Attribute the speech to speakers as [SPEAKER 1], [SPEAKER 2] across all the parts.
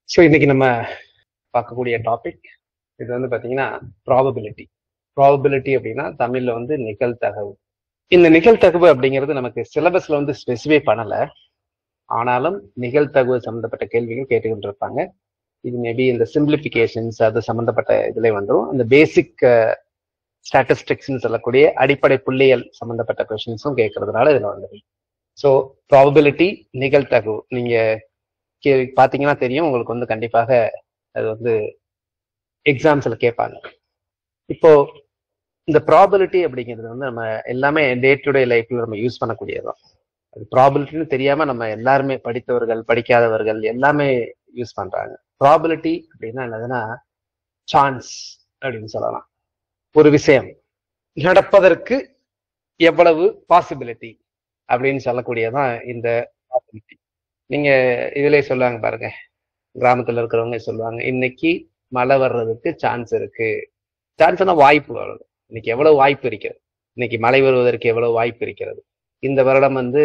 [SPEAKER 1] So இன்னைக்கு நம்ம பார்க்கக்கூடிய டாபிக் இது வந்து பார்த்தீங்கன்னா ப்ராபபிலிட்டி. ப்ராபபிலிட்டி அப்படின்னா தமிழ்ல வந்து நிகழ்தகவு. இந்த நிகழ்தகவு அப்படிங்கிறது நமக்கு சிலபஸ்ல வந்து ஸ்பெசிஃபை பண்ணல. ஆனாலும் நிகழ்தகவு சம்பந்தப்பட்ட கேள்விகள் கேட்டுக்கிட்டு இருப்பாங்க. இது மேபி இந்த சிம்பிளிபிகேஷன்ஸ் அது சம்பந்தப்பட்ட இதுல வந்துடும். அந்த பேசிக் ஸ்டாட்டிஸ்டிக்ஸ்ன்னு சொல்லக்கூடிய அடிப்படை புள்ளியல் சம்பந்தப்பட்ட கொஸ்டின்ஸும் கேட்கறதுனால இதுல வந்துடும். ஸோ ப்ராபபிலிட்டி நிகழ்தகவு நீங்க பாத்தீங்கன்னா தெரியும் உங்களுக்கு வந்து கண்டிப்பாக அது வந்து எக்ஸாம்ஸ்ல கேட்பாங்க. இப்போ இந்த ப்ராபபிலிட்டி அப்படிங்கிறது வந்து நம்ம எல்லாமே டே டு டே லைஃப்ல நம்ம யூஸ் பண்ணக்கூடியதுதான். அது ப்ராபபிலிட்டின்னு தெரியாம நம்ம எல்லாருமே படித்தவர்கள் படிக்காதவர்கள் எல்லாமே யூஸ் பண்றாங்க. ப்ராபபிலிட்டி அப்படின்னா என்னதுன்னா சான்ஸ் அப்படின்னு சொல்லலாம். ஒரு விஷயம் நடப்பதற்கு எவ்வளவு பாசிபிலிட்டி அப்படின்னு சொல்லக்கூடியதான் இந்த ப்ராபபிலிட்டி. நீங்க இதுல சொல்லுவாங்க பாருங்க, கிராமத்துல இருக்கிறவங்க சொல்லுவாங்க இன்னைக்கு மழை வர்றதுக்கு சான்ஸ் இருக்கு. சான்ஸ்னா வாய்ப்பு வருது. இன்னைக்கு எவ்வளவு வாய்ப்பு இருக்கிறது, இன்னைக்கு மழை வருவதற்கு எவ்வளவு வாய்ப்பு இருக்கிறது, இந்த வருடம் வந்து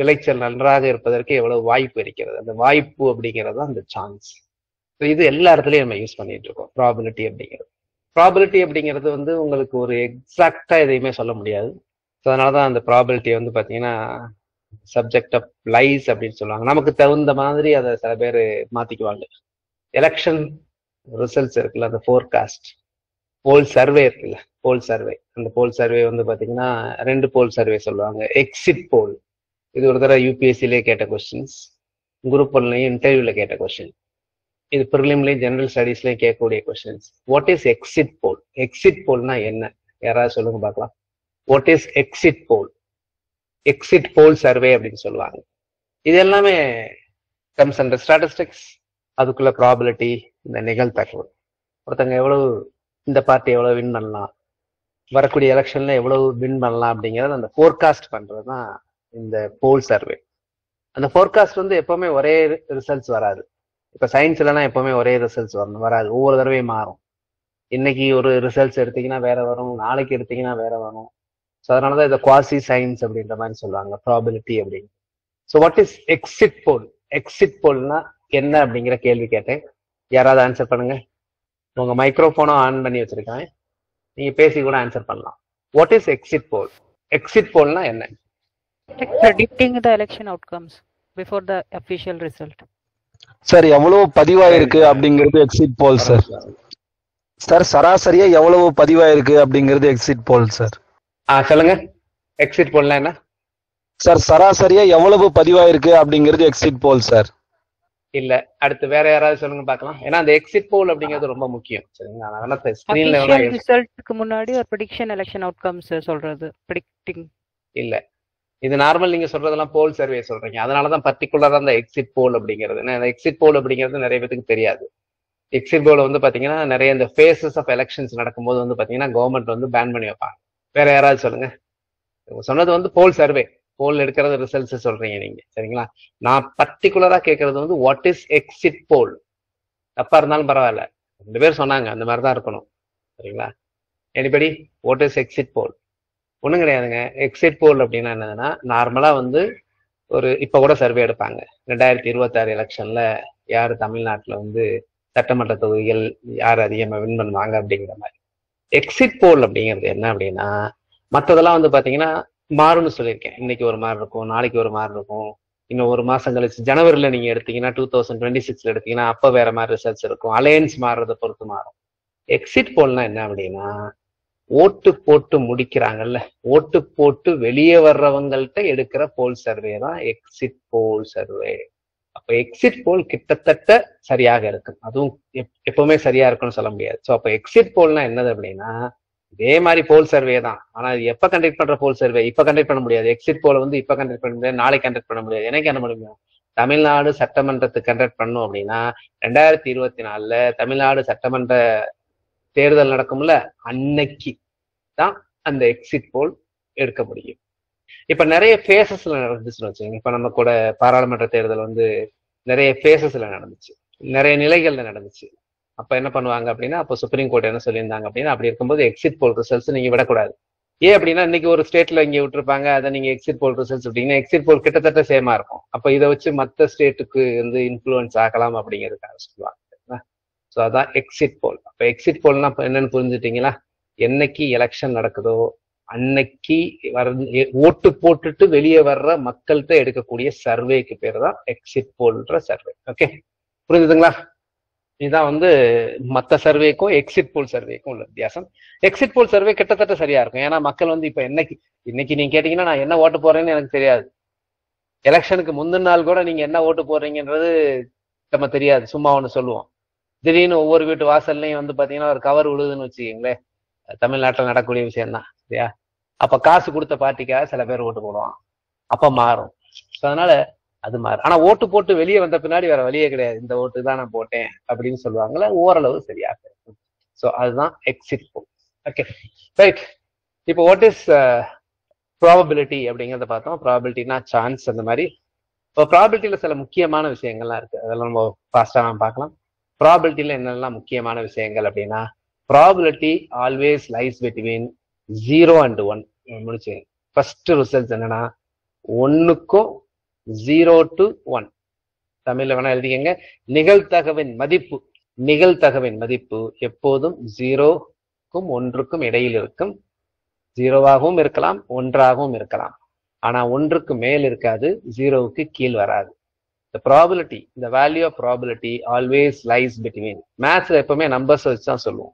[SPEAKER 1] விளைச்சல் நன்றாக இருப்பதற்கு எவ்வளவு வாய்ப்பு இருக்கிறது. அந்த வாய்ப்பு அப்படிங்கிறது அந்த சான்ஸ். இது எல்லா இடத்துலயும் நம்ம யூஸ் பண்ணிட்டு இருக்கோம் ப்ராபபிலிட்டி அப்படிங்கிறது. ப்ராபபிலிட்டி அப்படிங்கிறது வந்து உங்களுக்கு ஒரு எக்ஸாக்டா எதையுமே சொல்ல முடியாது. அதனாலதான் அந்த ப்ராபபிலிட்டி வந்து பாத்தீங்கன்னா சப்ஜெக்ட் ஆஃப் லைஸ் அப்படின்னு சொல்லுவாங்க. நமக்கு தகுந்த மாதிரி அதை சில பேர் மாத்திக்குவாங்க. எலெக்ஷன் ரிசல்ட்ஸ் இருக்குல்ல, அந்த ஃபோர்காஸ்ட் போல் சர்வே இருக்குல்ல, போல் சர்வே, அந்த போல் சர்வே வந்து பாத்தீங்கன்னா 2 போல் சர்வே சொல்லுவாங்க. எக்ஸிட் போல், இது ஒரு தடவை யூபிஎஸ்சிலே கேட்ட கொஸ்டின்ஸ், குரூப் ஒன்லையும் இன்டர்வியூல கேட்ட கொஸ்டின், இது ப்ரிலிம்லயும் ஜெனரல் ஸ்டடீஸ்லயும் கேட்கக்கூடிய questions. What is exit poll? Exit போல்னா என்ன, யாராவது சொல்லுங்க பார்க்கலாம். What is exit poll? Exit poll survey அப்படின்னு சொல்லுவாங்க. இது எல்லாமே கம்ஸ் அண்டர் ஸ்டாட்டிஸ்டிக்ஸ். அதுக்குள்ள ப்ராபபிலிட்டி, இந்த நிகழ்தகவு. ஒருத்தங்க எவ்வளவு, இந்த பார்ட்டி எவ்வளவு வின் பண்ணலாம், வரக்கூடிய எலெக்ஷன்ல எவ்வளவு வின் பண்ணலாம் அப்படிங்கறது அந்த ஃபோர்காஸ்ட் பண்றதுதான் இந்த போல் சர்வே. அந்த ஃபோர்காஸ்ட் வந்து எப்பவுமே ஒரே ரிசல்ட்ஸ் வராது. இப்ப சயின்ஸ்லாம் எப்பவுமே ஒரே ரிசல்ட்ஸ் வராது, ஒவ்வொரு தடவையும் மாறும். இன்னைக்கு ஒரு ரிசல்ட்ஸ் எடுத்தீங்கன்னா வேற வரும், நாளைக்கு எடுத்தீங்கன்னா வேற வரும். ஸோ அதனாலதான் இதை குவாசி சயின்ஸ் அப்படின்ற மாதிரி சொல்லுவாங்க ப்ராபபிலிட்டி அப்படின்னு. So what is exit poll? Exit போல்னா என்ன அப்படிங்கிற கேள்வி கேட்டேன். யாராவது ஆன்சர் பண்ணுங்க. உங்க மைக்ரோஃபோனும் ஆன் பண்ணி வச்சிருக்கேன், நீங்க பேசி கூட ஆன்சர் பண்ணலாம். What is exit poll? Exit போல்னா என்ன?
[SPEAKER 2] Like predicting the election outcomes before the official result.
[SPEAKER 3] Sir எவ்வளவு பதிவாயிருக்கு அப்படிங்கிறது எக்ஸிட் போல் சார். சார் சராசரியா எவ்வளவு பதிவாயிருக்கு அப்படிங்கிறது எக்ஸிட் போல் சார்.
[SPEAKER 1] சொல்லுங்க, எக்ஸிட் போல்னா என்ன?
[SPEAKER 3] சார் சராசரியா எவ்வளவு பதிவாயிருக்கு அப்படிங்கிறது எக்ஸிட் போல் சார்.
[SPEAKER 1] இல்ல, அடுத்து வேற யாராவது சொல்லுங்க பார்க்கலாம். ஏன்னா அந்த எக்ஸிட் போல் அப்படிங்கிறது ரொம்ப முக்கியம். சரிங்களா, நான் வேணா ஸ்கிரீன்ல
[SPEAKER 2] Official ரிசல்ட்க்கு முன்னாடி ஒரு prediction election outcomes சொல்றது predicting.
[SPEAKER 1] இல்ல, இது நார்மல் நீங்க சொல்றதெல்லாம் போல் சர்வே சொல்றீங்க. அதனாலதான் பர்டிகுலரா அந்த எக்ஸிட் போல் அப்படிங்கிறது. எக்ஸிட் போல் அப்படிங்கிறது நிறைய பேருக்கு தெரியாது. எக்ஸிட் போல் வந்து பாத்தீங்கன்னா நிறைய இந்த ஃபேசஸ் ஆஃப் எலெக்ஷன்ஸ் நடக்கும்போது வந்து பாத்தீங்கன்னா கவர்மெண்ட் வந்து பேன் பண்ணி வைப்பாங்க. வேற யாராவது சொல்லுங்க. சொன்னது வந்து போல் சர்வே, போல் எடுக்கிறது ரிசல்ட்ஸ் சொல்றீங்க நீங்க. சரிங்களா, நான் பர்டிகுலரா கேட்கறது வந்து வாட் இஸ் எக்ஸிட் போல். தப்பா இருந்தாலும் பரவாயில்ல, 2 பேர் சொன்னாங்க, அந்த மாதிரிதான் இருக்கணும். சரிங்களா, எனிபடி வாட் இஸ் எக்ஸிட் போல்? ஒண்ணும் கிடையாதுங்க. எக்ஸிட் போல் அப்படின்னா என்னதுன்னா, நார்மலா வந்து ஒரு இப்ப கூட சர்வே எடுப்பாங்க. 2026 எலெக்ஷன்ல யாரு தமிழ்நாட்டுல வந்து சட்டமன்ற தொகுதிகள் யார் அதிகமா வின் பண்ணுவாங்க அப்படிங்கிற மாதிரி. எக்ஸிட் போல் அப்படிங்கிறது என்ன அப்படின்னா, மற்றதெல்லாம் வந்து பாத்தீங்கன்னா மாறும்னு சொல்லியிருக்கேன். இன்னைக்கு ஒரு மாதிரி இருக்கும், நாளைக்கு ஒரு மாதிரி இருக்கும், இன்னும் ஒரு மாசம் கழிச்சு ஜனவரில நீங்க எடுத்தீங்கன்னா 2026 எடுத்தீங்கன்னா அப்ப வேற மாதிரி ரிசல்ட்ஸ் இருக்கும். அலையன்ஸ் மாறுறதை பொறுத்து மாறும். எக்ஸிட் போல்னா என்ன அப்படின்னா, ஓட்டு போட்டு முடிக்கிறாங்கல்ல, ஓட்டு போட்டு வெளியே வர்றவங்கள்ட்ட எடுக்கிற போல் சர்வே தான் எக்ஸிட் போல் சர்வே. அப்ப எக்ஸிட் போல் கிட்டத்தட்ட சரியாக இருக்கும். அதுவும் எப்பவுமே சரியா இருக்கும்னு சொல்ல முடியாது. ஸோ அப்ப எக்ஸிட் போல்னா என்னது அப்படின்னா, இதே மாதிரி போல் சர்வே தான். ஆனா இது எப்ப கண்டக்ட் பண்ற போல் சர்வே? இப்ப கண்டக்ட் பண்ண முடியாது. எக்ஸிட் போல வந்து இப்ப கண்டக்ட் பண்ண முடியாது, நாளைக்கு கண்டக்ட் பண்ண முடியாது. எனக்கு என்ன முடியும்? தமிழ்நாடு சட்டமன்றத்துக்கு கண்டக்ட் பண்ணும் அப்படின்னா 2024 தமிழ்நாடு சட்டமன்ற தேர்தல் நடக்கும்ல, அன்னைக்கு தான் அந்த எக்ஸிட் போல் எடுக்க முடியும். இப்ப நிறைய பேசஸ்ல நடந்துச்சுன்னு வச்சுக்கோங்க. இப்ப நம்ம கூட பாராளுமன்ற தேர்தல் வந்து நிறைய பேசஸ்ல நடந்துச்சு, நிறைய நிலைகள்ல நடந்துச்சு. அப்ப என்ன பண்ணுவாங்க அப்படின்னா, அப்போ சுப்ரீம் கோர்ட் என்ன சொல்லியிருந்தாங்க அப்படின்னா, அப்படி இருக்கும்போது எக்ஸிட் போல் ரிசல்ட்ஸ் நீங்க விடக்கூடாது. ஏன் அப்படின்னா இன்னைக்கு ஒரு ஸ்டேட்ல இங்க விட்டுருப்பாங்க, அதை நீங்க எக்ஸிட் போல் ரிசல்ட்ஸ் அப்படின்னா எக்ஸிட் போல் கிட்டத்தட்ட சேமா இருக்கும். அப்ப இதை வச்சு மற்ற ஸ்டேட்டுக்கு வந்து இன்ஃபுளுன்ஸ் ஆகலாம் அப்படிங்கிறதுக்காக சொல்லுவாங்க. ஸோ அதான் எக்ஸிட் போல். அப்ப எக்ஸிட் போல்னா என்னன்னு புரிஞ்சுட்டீங்களா? என்னைக்கு எலெக்ஷன் நடக்குதோ அன்னைக்கு ஓட்டு போட்டுட்டு வெளியே வர்ற மக்கள்கிட்ட எடுக்கக்கூடிய சர்வேக்கு பேர் தான் எக்ஸிட் போல்ன்ற சர்வே. ஓகே, புரிஞ்சுதுங்களா? இதுதான் வந்து மற்ற சர்வேக்கும் எக்ஸிட் போல் சர்வேக்கும் உள்ள வித்தியாசம். எக்ஸிட் போல் சர்வே கிட்டத்தட்ட சரியா இருக்கும். ஏன்னா மக்கள் வந்து இப்ப இன்னைக்கு நீங்க கேட்டீங்கன்னா நான் என்ன ஓட்டு போறேன்னு எனக்கு தெரியாது. எலெக்ஷனுக்கு முந்தின நாள் கூட நீங்க என்ன ஓட்டு போடுறீங்கன்றது நம்ம தெரியாது. சும்மா ஒண்ணு சொல்லுவோம். திடீர்னு ஒவ்வொரு வீட்டு வாசல்லையும் வந்து பாத்தீங்கன்னா ஒரு கவர் விழுதுன்னு வச்சுக்கீங்களேன். தமிழ்நாட்டில் நடக்கக்கூடிய விஷயம் தான் சரியா? அப்ப காசு கொடுத்த பார்ட்டிக்காக சில பேர் ஓட்டு போடுவான். அப்ப மாறும். அதனால அது மாறும். ஆனா ஓட்டு போட்டு வெளியே வந்த பின்னாடி வேற வழியே கிடையாது, இந்த ஓட்டு தான் நான் போட்டேன் அப்படின்னு சொல்லுவாங்கல்ல, ஓரளவு சரியாக இருக்கும். ஸோ அதுதான் எக்ஸிட் போல். Okay right. இப்போ வாட் இஸ் ப்ராபபிலிட்டி அப்படிங்கிறத பார்த்தோம். ப்ராபபிலிட்டினா சான்ஸ் அந்த மாதிரி. இப்போ ப்ராபபிலிட்டியில சில முக்கியமான விஷயங்கள்லாம் இருக்கு, அதெல்லாம் நம்ம ஃபாஸ்டா நம்ம பார்க்கலாம். ப்ராபபிலிட்டியில என்னெல்லாம் முக்கியமான விஷயங்கள் அப்படின்னா, probability always lies between 0 and 1. முடிச்சு ஃபர்ஸ்ட் ரிசல்ட்ஸ் என்னன்னா 1க்கும் 0 to 1. தமிழ்ல வேணா எழுதிக்கங்க. நிகழ்தகவின் மதிப்பு எப்போதும் 0க்கும் 1க்கும் இடையில் இருக்கும். 0வாகவும் இருக்கலாம், 1ஆகவும் இருக்கலாம். ஆனா 1க்கு மேல் இருக்காது, 0வுக்கு கீழ் வராது. The probability, the value of probability always lies between. மேத்ஸ்ல எப்பவுமே நம்பர்ஸ் வச்சு தான் சொல்லுவோம்.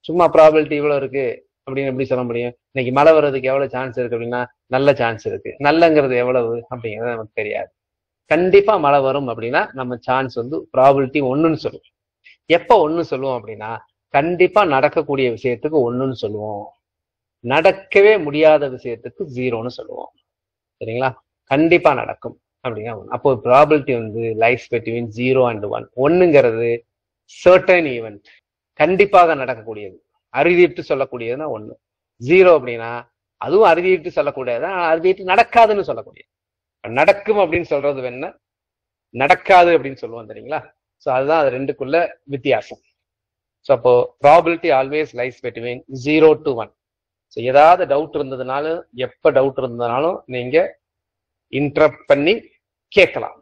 [SPEAKER 1] சும்மா ப்ராபபிலிட்டி இவ்வளவு இருக்கு அப்படின்னு எப்படி சொல்ல முடியும்? இன்னைக்கு மழை வர்றதுக்கு எவ்வளவு சான்ஸ் இருக்கு அப்படின்னா நல்ல சான்ஸ் இருக்கு. நல்லங்கிறது எவ்வளவு அப்படிங்கிறது நமக்கு தெரியாது. கண்டிப்பா மழை வரும் அப்படின்னா நம்ம சான்ஸ் வந்து ப்ராபபிலிட்டி 1ன்னு சொல்லுவோம். எப்ப 1 சொல்லுவோம் அப்படின்னா கண்டிப்பா நடக்கக்கூடிய விஷயத்துக்கு 1ன்னு சொல்லுவோம், நடக்கவே முடியாத விஷயத்துக்கு 0ன்னு சொல்லுவோம். சரிங்களா? கண்டிப்பா நடக்கும் அப்படின்னா 1. அப்போ ப்ராபபிலிட்டி வந்து லைஸ் பிட்வீன் 0 and 1. 1ங்கிறது சர்டன் ஈவெண்ட், கண்டிப்பாக நடக்கக்கூடியது, அறுதிட்டு சொல்லக்கூடியதுன்னா 1. 0 அப்படின்னா அதுவும் அறுதிட்டு சொல்லக்கூடியது, அறுதிட்டு நடக்காதுன்னு சொல்லக்கூடியது. நடக்கும் அப்படின்னு சொல்றது வேணா, நடக்காது அப்படின்னு சொல்லுவோம் தெரியுங்களா? ஸோ அதுதான் அது ரெண்டுக்குள்ள வித்தியாசம். ஸோ அப்போ probability always lies between 0 to 1. So ஏதாவது டவுட் இருந்ததுனாலும் எப்ப டவுட் இருந்ததுனாலும் நீங்க இன்டரப்ட் பண்ணி கேட்கலாம்.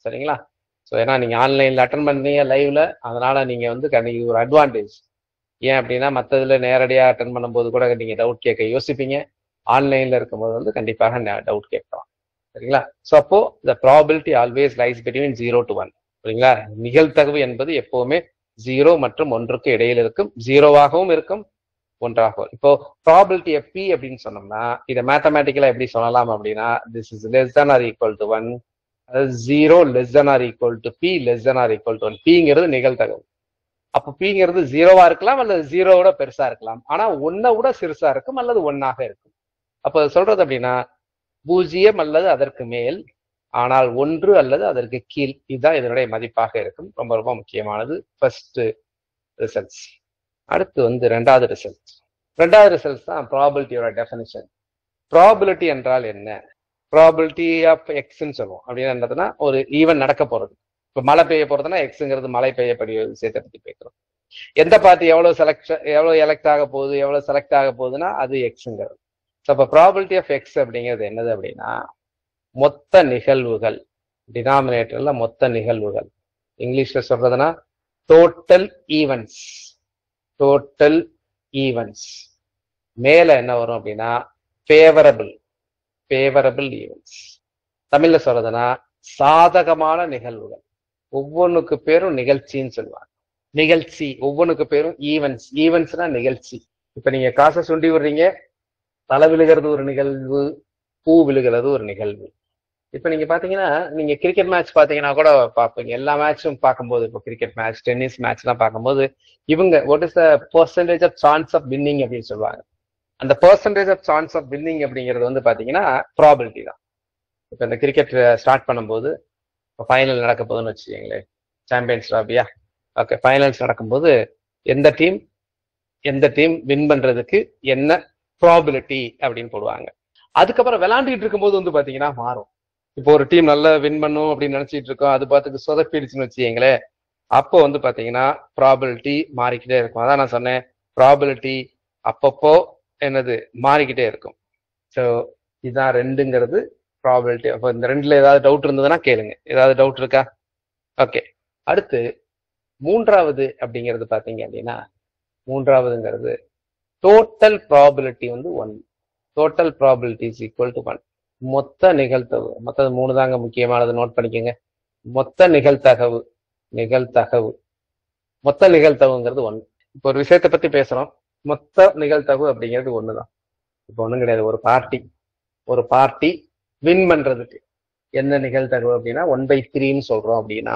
[SPEAKER 1] சரிங்களா? ஸோ ஏன்னா நீங்க ஆன்லைன்ல அட்டன் பண்ணீங்க லைவ்ல, அதனால நீங்க வந்து கண்டிப்பா ஒரு அட்வான்டேஜ். ஏன் அப்படின்னா மற்றதுல நேரடியாக அட்டன் பண்ணும்போது கூட நீங்க டவுட் கேட்க யோசிப்பீங்க, ஆன்லைன்ல இருக்கும்போது வந்து கண்டிப்பாக டவுட் கேட்கலாம். சரிங்களா? ஸோ அப்போ the probability always lies between 0 to 1. சரிங்களா? நிகழ்தகவு என்பது எப்பவுமே 0 மற்றும் 1க்கு இடையில் இருக்கும். 0வாகவும் இருக்கும், 1ஆகவும். இப்போ ப்ராபபிலிட்டி P அப்படின்னு சொன்னோம்னா இதை மேத்தமேட்டிக்கலா எப்படி சொல்லலாம் அப்படின்னா, this is less than or equal to 1, 0 less than or equal to P less than or equal to 1. Pங்கிறது நிகழ்தகவு. அப்ப Pங்கிறது 0வா இருக்கலாம் அல்லது 0விட பெருசா இருக்கலாம். ஆனா 1 விட சிறுசா இருக்கும் அல்லது 1ஆக இருக்கும். அப்ப சொல்றது அப்படின்னா 0 அல்லது அதற்கு மேல், ஆனால் 1 அல்லது அதற்கு கீழ். இதுதான் இதனுடைய மதிப்பாக இருக்கும். ரொம்ப ரொம்ப முக்கியமானது ஃபர்ஸ்ட் ரிசல்ட்ஸ். அடுத்து வந்து ரெண்டாவது ரிசல்ட்ஸ் தான் ப்ராபபிலிட்டியோட டெஃபினிஷன். ப்ராபபிலிட்டி என்றால் என்ன? ப்ராபபிலிட்டி ஆஃப் எக்ஸ்ன்னு சொல்லுவோம். அப்படின்னு என்னதுன்னா ஒரு ஈவென்ட் நடக்க போறது. இப்ப மழை பெய்ய போறதுன்னா எக்ஸுங்கிறது மழை பெய்யக்கூடிய விஷயத்தை பத்தி பேசுறோம். எந்த பார்ட்டி எவ்வளவு எலெக்ட் ஆக போகுது, எவ்வளவு செலக்ட் ஆக போகுதுன்னா அது எக்ஸுங்கிறது. அப்ப ப்ராபபிலிட்டி ஆஃப் எக்ஸ் அப்படிங்கிறது என்னது அப்படின்னா மொத்த நிகழ்வுகள், டினாமினேட்டர்ல மொத்த நிகழ்வுகள். இங்கிலீஷ்ல சொல்றதுன்னா டோட்டல் ஈவென்ட்ஸ். மேல என்ன வரும் அப்படின்னா ஃபேவரபிள் ஈவென்ட்ஸ். தமிழ்ல சொல்றதுன்னா சாதகமான நிகழ்வுகள். ஒவ்வொன்றுக்கு பேரும் நிகழ்ச்சின்னு சொல்லுவாங்க. நிகழ்ச்சி ஒவ்வொன்றுக்கு பேரும் ஈவென்ட்ஸ்னா நிகழ்ச்சி. இப்ப நீங்க காசை சுண்டி விடுறீங்க, தலை விழுகிறது ஒரு நிகழ்வு, பூ விழுகிறது ஒரு நிகழ்வு. இப்ப நீங்க பாத்தீங்கன்னா நீங்க கிரிக்கெட் மேட்ச் பாத்தீங்கன்னா கூட பார்ப்பீங்க. எல்லா மேட்சும் பார்க்கும்போது, இப்போ கிரிக்கெட் மேட்ச், டென்னிஸ் மேட்ச் எல்லாம் பார்க்கும்போது இவங்க what is the percentage of chance of winning அப்படின்னு சொல்லுவாங்க. அந்த percentage of chance of winning அப்படிங்கிறது வந்து பாத்தீங்கன்னா ப்ராபபிலிட்டி தான். இப்ப இந்த கிரிக்கெட் ஸ்டார்ட் பண்ணும்போது இப்போ ஃபைனல் நடக்க போகுதுன்னு வச்சுக்கோங்களேன், சாம்பியன்ஸ் ட்ராஃபியா, ஓகே, ஃபைனல்ஸ் நடக்கும்போது எந்த டீம் வின் பண்றதுக்கு என்ன ப்ராபபிலிட்டி அப்படின்னு போடுவாங்க. அதுக்கப்புறம் விளையாண்டுட்டு இருக்கும்போது வந்து பாத்தீங்கன்னா மாறும். இப்போ ஒரு டீம் நல்லா வின் பண்ணும் அப்படின்னு நினைச்சிட்டு இருக்கோம், அது பார்த்துக்கு சொதப்பிடுச்சுன்னு வச்சுக்கீங்களேன், அப்போ வந்து பாத்தீங்கன்னா ப்ராபபிலிட்டி மாறிக்கிட்டே இருக்கும். அதான் நான் சொன்னேன், ப்ராபபிலிட்டி அப்பப்போ என்னது மாறிக்கிட்டே இருக்கும். ஸோ இதுதான் ரெண்டுங்கிறது ப்ராபபிலிட்டி. அப்போ இந்த ரெண்டுல ஏதாவது டவுட் இருந்ததுன்னா கேளுங்க. ஏதாவது டவுட் இருக்கா? ஓகே. அடுத்து மூன்றாவது அப்படிங்கிறது பாத்தீங்க அப்படின்னா, மூன்றாவதுங்கிறது டோட்டல் ப்ராபபிலிட்டி வந்து 1. Total probability is equal to 1. மொத்த நிகழ்தகவு, மொத்தது 3 தாங்க முக்கியமானது, நோட் பண்ணிக்கோங்க. மொத்த நிகழ்தகவு மொத்த நிகழ்தகவுங்கிறது 1. இப்போ ஒரு விஷயத்தை பத்தி பேசுறோம், மொத்த நிகழ்தகவு அப்படிங்கிறது 1 தான். இப்போ ஒண்ணும் கிடையாது. ஒரு பார்ட்டி வின் பண்றதுக்கு என்ன நிகழ்தகவு அப்படின்னா 1/3ன்னு சொல்றோம் அப்படின்னா,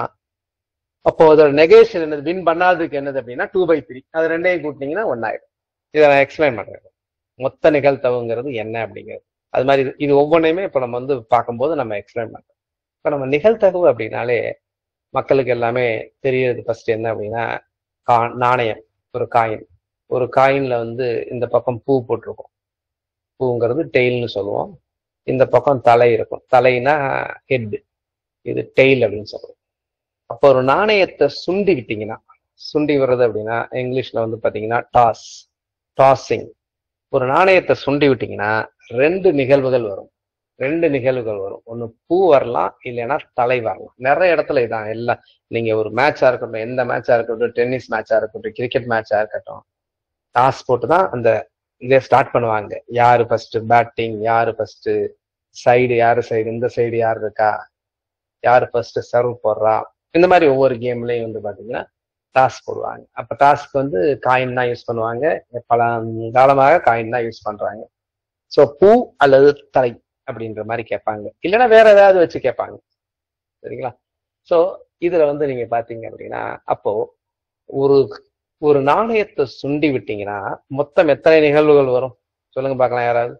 [SPEAKER 1] அப்போ அதோட நெகேஷன் என்னது, வின் பண்ணாததுக்கு என்னது அப்படின்னா 2/3. அது ரெண்டையும் கூட்டினீங்கன்னா 1 ஆயிடும். இதை நான் எக்ஸ்பிளைன் பண்றேன். மொத்த நிகழ்தகவுங்கிறது என்ன அப்படிங்கிறது. அது மாதிரி இது ஒவ்வொன்றையுமே இப்போ நம்ம வந்து பார்க்கும்போது நம்ம எக்ஸ்பிளைன் பண்றோம். இப்போ நம்ம நிகழ்தகவு அப்படின்னாலே மக்களுக்கு எல்லாமே தெரியறது ஃபர்ஸ்ட் என்ன அப்படின்னா, நாணயம், ஒரு காயின்ல வந்து இந்த பக்கம் பூ போட்டிருக்கும். பூங்கிறது டெய்ல்னு சொல்லுவோம். இந்த பக்கம் தலை இருக்கும். தலைனா ஹெட், இது டெய்ல் அப்படின்னு சொல்லுவோம். அப்போ ஒரு நாணயத்தை சுண்டி விட்டீங்கன்னா, சுண்டி வர்றது அப்படின்னா இங்கிலீஷ்ல வந்து பாத்தீங்கன்னா டாஸிங். ஒரு நாணயத்தை சுண்டி விட்டீங்கன்னா 2 நிகழ்வுகள் வரும். ஒண்ணு பூ வரலாம், இல்லைன்னா தலை வரலாம். நிறைய இடத்துல இதான் எல்லாம். நீங்க ஒரு மேட்சா இருக்கட்டும், எந்த மேட்சா இருக்கட்டும், டென்னிஸ் மேட்சா இருக்கட்டும், கிரிக்கெட் மேட்சா இருக்கட்டும், டாஸ் போட்டு தான் அந்த இதை ஸ்டார்ட் பண்ணுவாங்க. யாரு ஃபர்ஸ்ட் பேட்டிங், யாரு ஃபர்ஸ்ட் சைடு, இந்த சைடு யார் இருக்கா, யாரு ஃபர்ஸ்ட் சர்வ் போடுறா, இந்த மாதிரி ஒவ்வொரு கேம்லயும் வந்து பாத்தீங்கன்னா டாஸ் போடுவாங்க. அப்ப டாஸ்க்கு வந்து காயின் தான் யூஸ் பண்ணுவாங்க. பல காலமாக காயின் தான் யூஸ் பண்றாங்க. ஸோ பூ அல்லது தலை அப்படின்ற மாதிரி கேட்பாங்க, இல்லைன்னா வேற ஏதாவது வச்சு கேட்பாங்க. சரிங்களா? ஸோ இதுல வந்து நீங்க பாத்தீங்க அப்படின்னா, அப்போ ஒரு நாணயத்தை சுண்டி விட்டீங்கன்னா மொத்தம் எத்தனை நிகழ்வுகள் வரும் சொல்லுங்க பார்க்கலாம் யாராவது.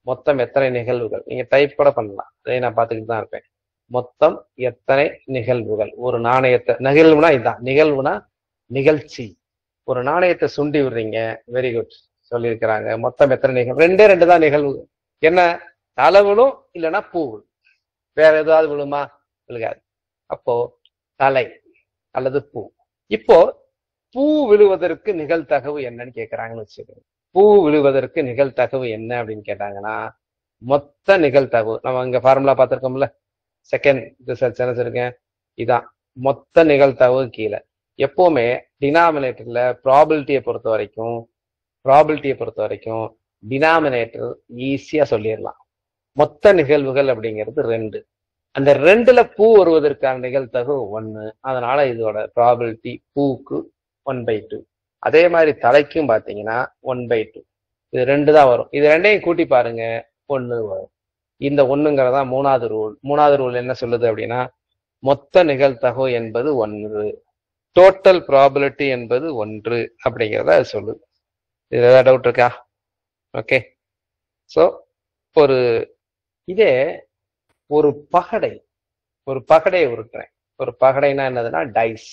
[SPEAKER 1] மொத்தம் எத்தனை நிகழ்வுகள், நீங்க டைப் கூட பண்ணலாம், அதை நான் பார்த்துக்கிட்டு தான் இருப்பேன். மொத்தம் எத்தனை நிகழ்வுகள் ஒரு நாணயத்தை, நிகழ்வுனா இதுதான், நிகழ்வுனா நிகழ்ச்சி. ஒரு நாணயத்தை சுண்டி விடுறீங்க, வெரி குட் சொல்லியிருக்கிறாங்க. மொத்தம் எத்தனை நிகழ்வு? 2 தான் நிகழ்வு. என்ன, தலை விழும், இல்லைன்னா பூ விழும். வேற ஏதாவது விழுமா? விழுகாது. அப்போ தலை அல்லது பூ. இப்போ பூ விழுவதற்கு நிகழ்தகவு என்னன்னு கேட்கறாங்கன்னு வச்சுக்கோங்க. பூ விழுவதற்கு நிகழ்தகவு என்ன அப்படின்னு கேட்டாங்கன்னா, மொத்த நிகழ்தகவு நம்ம இங்க ஃபார்முலா பார்த்திருக்கோம்ல, செகண்ட் ரிசல்ட் என்ன சொல்லிருக்கேன், இதான் மொத்த நிகழ்தகவு. கீழே எப்பவுமே டினாமினேட்டர்ல ப்ராபிலிட்டியை பொறுத்த வரைக்கும் டினாமினேட்டர் ஈஸியா சொல்லிடலாம். மொத்த நிகழ்வுகள் அப்படிங்கிறது 2. அந்த 2ல பூ வருவதற்கான நிகழ்தகவு 1. அதனால இதோட ப்ராபிலிட்டி பூக்கு 1/2. அதே மாதிரி தலைக்கும் பாத்தீங்கன்னா 1/2. இது 2 தான் வரும். இது 2ஐயும் கூட்டி பாருங்க, 1 வரும். இந்த 1ங்கிறதா மூணாவது ரூல் என்ன சொல்லுது அப்படின்னா, மொத்த நிகழ்தகவு என்பது 1, டோட்டல் ப்ராபிலிட்டி என்பது 1 அப்படிங்கிறத அது சொல்லுது. இதுல ஏதாவது டவுட் இருக்கா? ஓகே. ஸோ ஒரு பகடையை உருட்டுறேன். ஒரு பகடைனா என்னதுன்னா டைஸ்.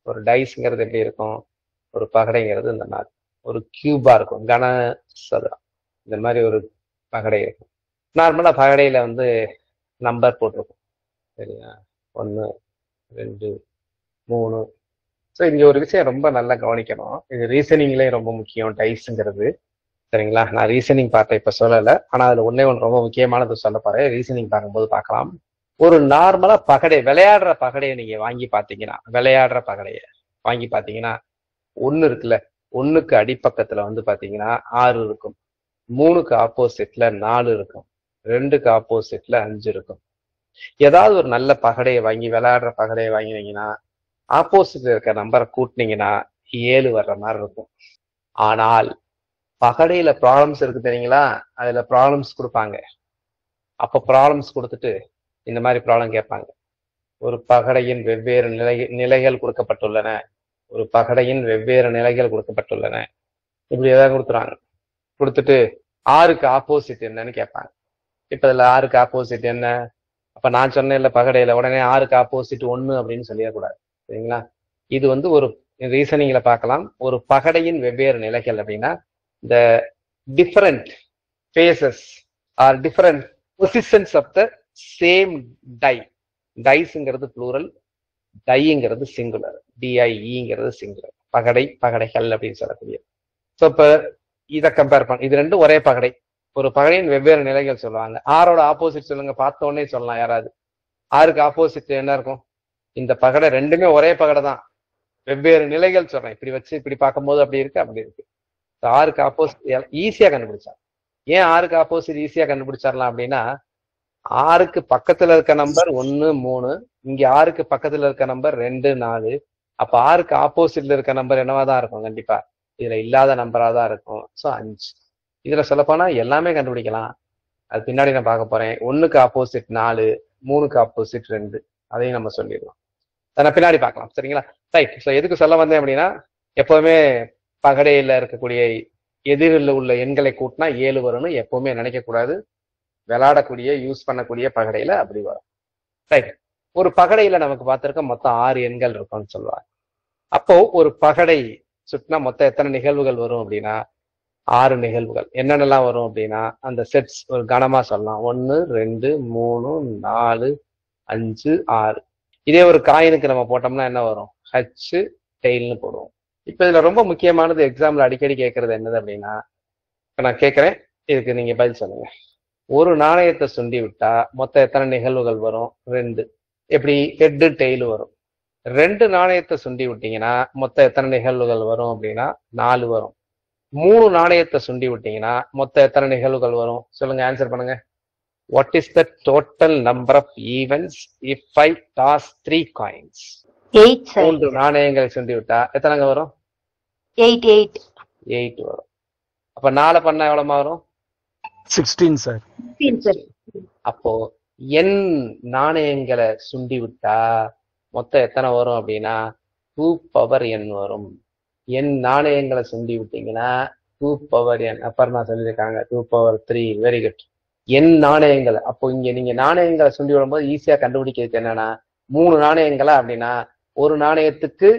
[SPEAKER 1] ஒரு டைஸ்ங்கிறது எப்படி இருக்கும், ஒரு பகடைங்கிறது இந்த மாதிரி ஒரு கியூபா இருக்கும், கன சதுரம். இந்த மாதிரி ஒரு பகடை இருக்கும். நார்மலா பகடையில வந்து நம்பர் போட்டிருக்கும். சரியா, 1 2 3. ஸோ இங்க ஒரு விஷயம் ரொம்ப நல்லா கவனிக்கணும். இது ரீசனிங்லயும் ரொம்ப முக்கியம் டைஸ்ங்கிறது. சரிங்களா? நான் ரீசனிங் பார்த்த இப்ப சொல்லலை, ஆனா அதுல ஒண்ணே ஒன்று ரொம்ப முக்கியமானது சொல்ல போறேன். ரீசனிங் பார்க்கும்போது பார்க்கலாம். ஒரு நார்மலா விளையாடுற பகடையை நீங்க வாங்கி பாத்தீங்கன்னா 1 இருக்குல்ல, 1க்கு அடிப்பக்கத்துல வந்து பாத்தீங்கன்னா 6 இருக்கும், 3க்கு ஆப்போசிட்ல 4 இருக்கும், 2க்கு ஆப்போசிட்ல 5 இருக்கும். ஏதாவது ஒரு நல்ல விளையாடுற பகடையை வாங்கினீங்கன்னா ஆப்போசிட்ல இருக்க நம்பரை கூட்டினீங்கன்னா 7 வர்ற மாதிரி இருக்கும். ஆனால் பகடையில ப்ராப்ளம்ஸ் இருக்கு தெரியுங்களா, அதுல ப்ராப்ளம்ஸ் கொடுப்பாங்க. அப்ப ப்ராப்ளம்ஸ் கொடுத்துட்டு இந்த மாதிரி ப்ராப்ளம் கேட்பாங்க. ஒரு பகடையின் வெவ்வேறு நிலைகள் கொடுக்கப்பட்டுள்ளன, இப்படி ஏதாவது கொடுத்துட்டு 6க்கு ஆப்போசிட் என்னன்னு கேட்பாங்க. இப்ப இதுல 6க்கு ஆப்போசிட் என்ன? அப்ப நான் சொன்னேன்ல பகடையில, உடனே 6க்கு ஆப்போசிட் 1 அப்படின்னு சொல்லிடக்கூடாது. சரிங்களா? இது வந்து ஒரு ரீசனிங்ல பார்க்கலாம். ஒரு பகடையின் வெவ்வேறு நிலைகள் அப்படின்னா the different phases or different positions of the same die. டைஸ்ங்கிறது ப்ளூரல், டைங்கிறது சிங்குலர், டிஐஇங்கிறது சிங்குலர். பகடைகள் அப்படின்னு சொல்லக்கூடிய. ஸோ இப்ப இதை கம்பேர் பண்ண, இது ரெண்டும் ஒரே பகடை. ஒரு பகடையின் வெவ்வேறு நிலைகள் சொல்லுவாங்க. ஆரோட ஆப்போசிட் சொல்லுங்க, பார்த்த உடனே சொல்லலாம் யாராவது. ஆறுக்கு ஆப்போசிட் என்ன இருக்கும்? இந்த பகடை ரெண்டுமே ஒரே பகடை தான், வெவ்வேறு நிலைகள் சொல்றேன். இப்படி வச்சு இப்படி பார்க்கும்போது அப்படி இருக்கு, அப்படி இருக்கு. ஆறுக்கு ஆப்போசிட் ஈஸியா கண்டுபிடிச்சார். ஏன் ஆறுக்கு ஆப்போசிட் ஈஸியா கண்டுபிடிச்சிடலாம் அப்படின்னா, ஆறுக்கு பக்கத்துல இருக்க நம்பர் 1 3, இங்க ஆறுக்கு பக்கத்துல இருக்க நம்பர் 2 4. அப்ப ஆறுக்கு ஆப்போசிட்ல இருக்க நம்பர் என்னவாதான் இருக்கும்? கண்டிப்பா இதுல இல்லாத நம்பரா தான் இருக்கும். ஸோ 5. இதுல சொல்லப்போனா எல்லாமே கண்டுபிடிக்கலாம். அது பின்னாடி நான் பார்க்க போறேன். 1க்கு ஆப்போசிட் 4, 3க்கு ஆப்போசிட் 2, அதையும் நம்ம சொல்லிடலாம். அதை பின்னாடி பார்க்கலாம். சரிங்களா? ரைட். ஸோ எதுக்கு சொல்ல வந்தேன் அப்படின்னா, எப்பவுமே பகடையில இருக்கக்கூடிய எதிரில் உள்ள எண்களை கூட்டினா 7 வரும்னு எப்பவுமே நினைக்க கூடாது. விளையாடக்கூடிய யூஸ் பண்ணக்கூடிய பகடையில அப்படி வரும். ரைட். ஒரு பகடையில நமக்கு பார்த்திருக்க மொத்தம் 6 எண்கள் இருக்கும்னு சொல்லுவாங்க. அப்போ ஒரு பகடை சுற்றினா மொத்தம் எத்தனை நிகழ்வுகள் வரும் அப்படின்னா 6 நிகழ்வுகள். என்னென்னலாம் வரும் அப்படின்னா, அந்த செட்ஸ் ஒரு கணமா சொல்லலாம். 1 2 3 4 5 6. இதே ஒரு காயினுக்கு நம்ம போட்டோம்னா என்ன வரும்? ஹச் டெய்ல்னு போடுவோம். இப்ப இதுல ரொம்ப முக்கியமானது, எக்ஸாம்ல அடிக்கடி கேட்கறது என்னது அப்படின்னா, இப்ப நான் கேட்கிறேன், இதுக்கு நீங்க பதில் சொல்லுங்க. ஒரு நாணயத்தை சுண்டி விட்டா மொத்தம் எத்தனை நிகழ்வுகள் வரும்? 2. எப்படி? ஹெட் டெய்ல் வரும். 2 நாணயத்தை சுண்டி விட்டீங்கன்னா மொத்தம் எத்தனை நிகழ்வுகள் வரும் அப்படின்னா 4 வரும். 3 நாணயத்தை சுண்டி விட்டீங்கன்னா மொத்தம் எத்தனை நிகழ்வுகள் வரும்? சொல்லுங்க, ஆன்சர் பண்ணுங்க. What is the total number of events if I toss 3 coins?
[SPEAKER 4] 8 sir.
[SPEAKER 1] 3 நாணயங்களை சுண்டி விட்டா எத்தனைங்க வரும்?
[SPEAKER 4] 8
[SPEAKER 1] வரும். அப்ப 4 பண்ணா எவ்வளவு வரும்?
[SPEAKER 3] 16 சார்.
[SPEAKER 4] 16 sir.
[SPEAKER 1] அப்போ n நாணயங்களை சுண்டி விட்டா மொத்தம் எத்தனை வரும் அப்படின்னா 2 பவர் n வரும். n நாணயங்களை சுண்டி விட்டீங்கன்னா 2 பவர் n. அப்புறம் நான் சொல்லியிருக்காங்க 2 பவர் 3. Very good. n நாணயங்கள். அப்போ இங்க நீங்க நாணயங்களை சுண்டி விடும்போது ஈஸியா கண்டுபிடிக்கிறது என்னன்னா, 3 நாணயங்களா அப்படின்னா ஒரு நாணயத்துக்கு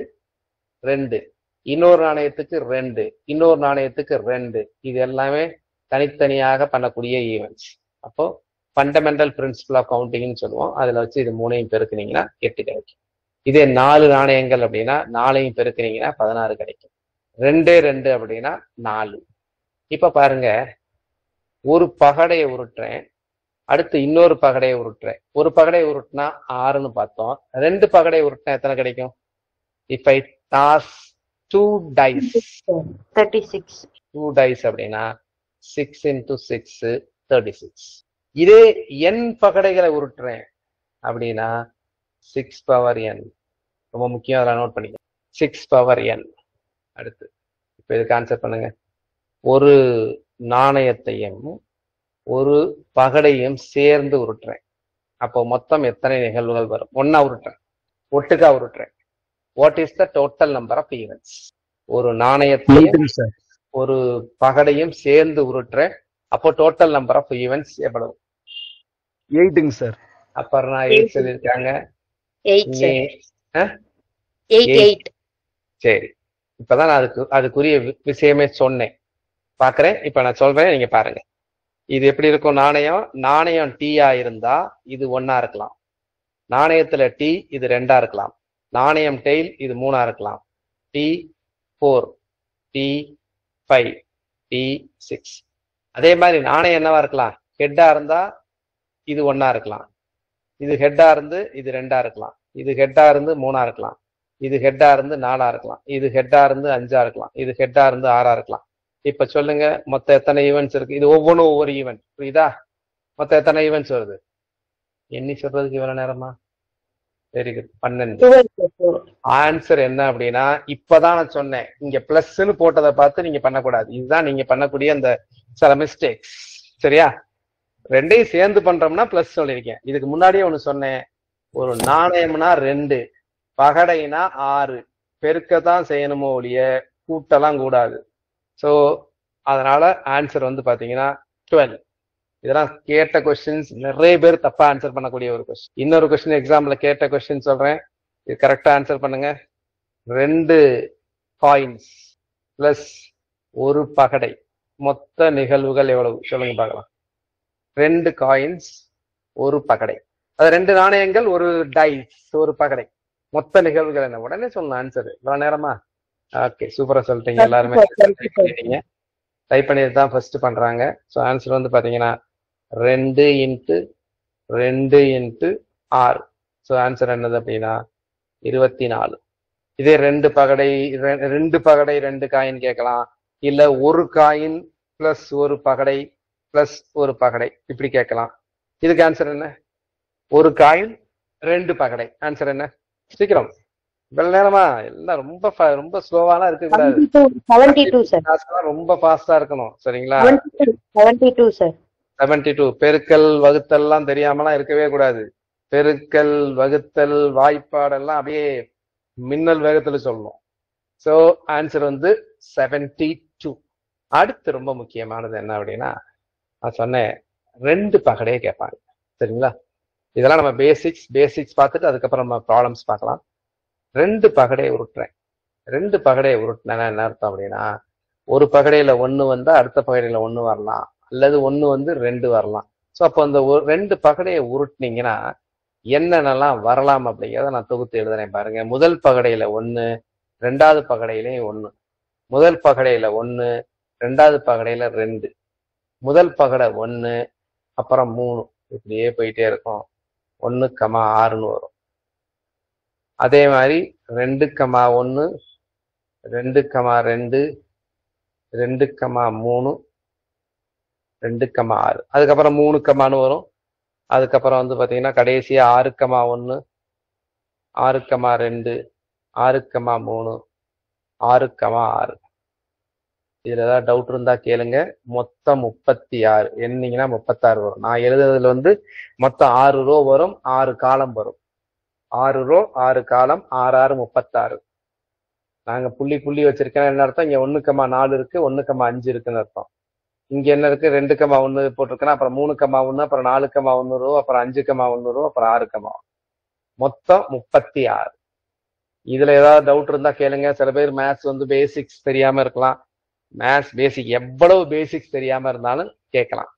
[SPEAKER 1] 2, இன்னொரு நாணயத்துக்கு 2, இன்னொரு நாணயத்துக்கு 2. இது எல்லாமே தனித்தனியாக பண்ணக்கூடிய ஈவெண்ட்ஸ். அப்போ ஃபண்டமெண்டல் பிரின்சிபல் ஆஃப் கவுண்டிங்னு சொல்லுவோம். அதுல வச்சு இது 3ஐயும் பெருக்குனீங்கன்னா 8 கிடைக்கும். இதே 4 நாணயங்கள் அப்படின்னா 4ஐயும் பெருக்குனீங்கன்னா 16 கிடைக்கும். 2 2 அப்படின்னா 4. இப்ப பாருங்க, ஒரு பகடையை உருட்டுறேன், அடுத்து இன்னொரு பகடையை உருட்டுறேன். ஒரு பகடையை உருட்டுனா 6ன்னு பார்த்தோம். 2 பகடையை உருட்டுனா எத்தனை கிடைக்கும்? If I toss 2 dice,
[SPEAKER 4] 36.
[SPEAKER 1] 2 dice அப்படின்னா 6 into 6 36. இதே n பகடைகளை உருட்டுறேன் அப்படின்னா 6 பவர் n. ரொம்ப முக்கியம், அதெல்லாம் நோட் பண்ணிக்க. 6 பவர் n. அடுத்து இப்ப இதுக்கு ஆன்சர் பண்ணுங்க. ஒரு நாணயத்தையும் ஒரு பகடையும் சேர்ந்து உருட்டுறேன். அப்போ மொத்தம் எத்தனை நிகழ்வுகள் வரும்? ஒன்னா உருட்டுறேன், ஒட்டுக்கா உருட்டுறேன். What is the total number of events? ஒரு நாணயத்தையும் ஒரு பகடையும் சேர்ந்து உருட்டுறேன். அப்போ டோட்டல் நம்பர் ஆஃப் ஈவென்ட்ஸ் எவ்வளவு?
[SPEAKER 3] 8 சார்.
[SPEAKER 1] அப்புறம் நான் 8 சொல்லியிருக்காங்க.
[SPEAKER 4] 8 sir.
[SPEAKER 1] 8. சரி, இப்பதான் நான் அதுக்குரிய விஷயமே சொன்னேன். பாக்குறேன், இப்ப நான் சொல்றேன், நீங்க பாருங்க. இது எப்படி இருக்கும்? நாணயம் டீயா இருந்தா இது 1ஆ இருக்கலாம். நாணயத்துல டி இது 2ஆ இருக்கலாம். நாணயம் டெய்ல் இது 3ஆ இருக்கலாம். T4, T5, T6. அதே மாதிரி நாணயம் என்னவா இருக்கலாம்? ஹெட்டா இருந்தா இது 1ஆ இருக்கலாம். இது ஹெட்டா இருந்து இது 2ஆ இருக்கலாம். இது ஹெட்டா இருந்து 3ஆ இருக்கலாம். இது ஹெட்டா இருந்து 4ஆ இருக்கலாம். இது ஹெட்டா இருந்து 5ஆ இருக்கலாம். இது ஹெட்டா இருந்து 6ஆ இருக்கலாம். இப்ப சொல்லுங்க, மொத்தம் எத்தனை ஈவெண்ட்ஸ் இருக்கு? இது ஒவ்வொன்றும் ஒவ்வொரு ஈவெண்ட். புரியுதா? மொத்தம் எத்தனை ஈவெண்ட்ஸ் வருது? எண்ணி சொல்றதுக்கு இவ்வளவு நேரமா? Very good. 12. ஆன்சர் என்ன அப்படின்னா, இப்பதான் நான் சொன்னேன், இங்க பிளஸ்ன்னு போட்டதை பார்த்து நீங்க பண்ணக்கூடாது. இதுதான் நீங்க பண்ணக்கூடிய அந்த சில மிஸ்டேக்ஸ். சரியா? ரெண்டையும் சேர்ந்து பண்றோம்னா பிளஸ் சொல்லியிருக்கேன். இதுக்கு முன்னாடியே ஒண்ணு சொன்னேன், ஒரு நாணயம்னா 2, பகடைனா 6. பெருக்கத்தான் செய்யணுமோ ஒழிய கூட்டெல்லாம் கூடாது. ஸோ அதனால ஆன்சர் வந்து பாத்தீங்கன்னா 12. இதெல்லாம் கேட்ட கொஸ்டின்ஸ், நிறைய பேர் தப்பா ஆன்சர் பண்ணக்கூடிய ஒரு கொஸ்டின். இன்னொரு கொஸ்டின் எக்ஸாம்ல கேட்ட கொஸ்டின் சொல்றேன், இது கரெக்டா ஆன்சர் பண்ணுங்க. 2 காயின்ஸ் பிளஸ் ஒரு பகடை, மொத்த நிகழ்வுகள் எவ்வளவு? சொல்லுங்க பார்க்கலாம். 2 காயின்ஸ், ஒரு பகடை, அது 2 நாணயங்கள், ஒரு டைஸ், ஒரு பகடை, மொத்த நிகழ்வுகள் என்ன? உடனே சொல்லணும் ஆன்சர். இவ்வளவு நேரமா? ஓகே, சூப்பரா சொல்லிட்டீங்க எல்லாருமே. டைப் பண்ணிட்டு தான் ஃபர்ஸ்ட் பண்றாங்க. ஸோ ஆன்சர் வந்து பாத்தீங்கன்னா 2 இன்ட்டு 2 இன்ட்டு 6. ஸோ ஆன்சர் என்னது அப்படின்னா 24. இதே 2 பகடை 2 காயின் கேட்கலாம், இல்ல 1 காயின் பிளஸ் 1 பகடை பிளஸ் 1 பகடை இப்படி கேட்கலாம். இதுக்கு ஆன்சர் என்ன? 1 காயின் 2 பகடை. ஆன்சர் என்ன? சீக்கிரம், இவ்வளவு நேரமா எல்லாம் ரொம்ப ஸ்லோவாலாம் இருக்க கூடாது.
[SPEAKER 4] 72 சார்.
[SPEAKER 1] ரொம்ப ஃபாஸ்டா இருக்கணும், சரிங்களா?
[SPEAKER 4] 72 சார்.
[SPEAKER 1] 72. பெருக்கல் வகுத்தல் எல்லாம் தெரியாமலாம் இருக்கவே கூடாது. பெருக்கல் வகுத்தல் வாய்ப்பாடெல்லாம் அப்படியே மின்னல் வேகத்துல சொல்லணும். சோ ஆன்சர் வந்து 72. அடுத்து ரொம்ப முக்கியமானது என்ன அப்படின்னா, நான் சொன்னேன் 2 பகடையே கேட்பாங்க, சரிங்களா? இதெல்லாம் நம்ம பேசிக்ஸ் பார்த்துட்டு அதுக்கப்புறம் நம்ம ப்ராப்ளம்ஸ் பார்க்கலாம். 2 பகடையை உருட்டுறேன். 2 பகடையை உருட்டினா என்ன அர்த்தம் அப்படின்னா, ஒரு பகடையில 1 வந்தா அடுத்த பகடையில 1 வரலாம், அல்லது 1 வந்து 2 வரலாம். ஸோ அப்போ அந்த 2 பகடையை உருட்டினீங்கன்னா என்னென்னலாம் வரலாம் அப்படிங்கிறத நான் தொகுத்து எழுதுறேன் பாருங்க. முதல் பகடையில 1, 2வது பகடையிலையும் 1, முதல் பகடையில 1, 2வது பகடையில 2, முதல் பகடை 1, அப்புறம் 3, இப்படியே போயிட்டே இருக்கும். 1,6ன்னு வரும். அதே மாதிரி 2,1, 2,2, 2,3, 2,6, அதுக்கப்புறம் 3,ன்னு வரும். அதுக்கப்புறம் வந்து பாத்தீங்கன்னா கடைசியா 6,1, 6,2, 6,3, 6,6. இதுல ஏதாவது டவுட் இருந்தா கேளுங்க. மொத்தம் 36 என்னீங்கன்னா 36 வரும். நான் எழுதுறதுல வந்து மொத்தம் 6 ரோ வரும், 6 காலம் வரும். 6 ரோ 6 காலம், 6 6 36. நாங்க புள்ளி வச்சிருக்கேன் என்ன அர்த்தம்? இங்க 1,4 இருக்கு, 1,5 இருக்குன்னு அர்த்தம். இங்க என்ன இருக்கு? 2,1 போட்டிருக்கேன்னா அப்புறம் 3,1, அப்புறம் 4,1 ரோ, அப்புறம் 5,1 ரோ, அப்புறம் 6,1, மொத்தம் 36. இதுல ஏதாவது டவுட் இருந்தா கேளுங்க. சில பேர் மேத்ஸ் வந்து பேசிக்ஸ் தெரியாம இருக்கலாம். மேத்ஸ் பேசிக் எவ்வளவு பேசிக்ஸ் தெரியாம இருந்தாலும் கேட்கலாம்.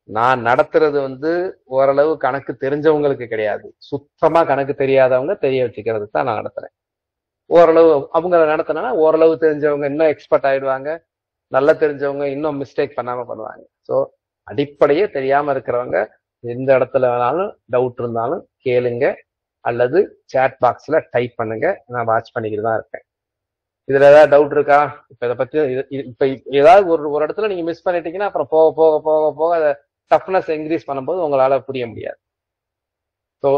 [SPEAKER 1] நான் நடத்துறது வந்து ஓரளவு கணக்கு தெரிஞ்சவங்களுக்கு கிடையாது, சுத்தமா கணக்கு தெரியாதவங்க தெரிய வச்சுக்கிறதுக்கு தான் நான் நடத்துறேன். ஓரளவு அவங்கள நடத்தினா ஓரளவு தெரிஞ்சவங்க இன்னும் எக்ஸ்பர்ட் ஆயிடுவாங்க, நல்லா தெரிஞ்சவங்க இன்னும் மிஸ்டேக் பண்ணாம பண்ணுவாங்க. ஸோ அடிப்படையே தெரியாம இருக்கிறவங்க எந்த இடத்துல வேணாலும் டவுட் இருந்தாலும் கேளுங்க, அல்லது சேட் பாக்ஸ்ல டைப் பண்ணுங்க. நான் வாட்ச் பண்ணிக்கிட்டு தான் இருக்கேன். இதுல ஏதாவது டவுட் இருக்கா? இப்ப இதை பத்தி இப்ப ஏதாவது ஒரு இடத்துல நீங்க மிஸ் பண்ணிட்டீங்கன்னா அப்புறம் போக போக போக போக அதை டஃப்னஸ் இன்க்ரீஸ் பண்ணும்போது உங்களால புரிய முடியாது. ஸோ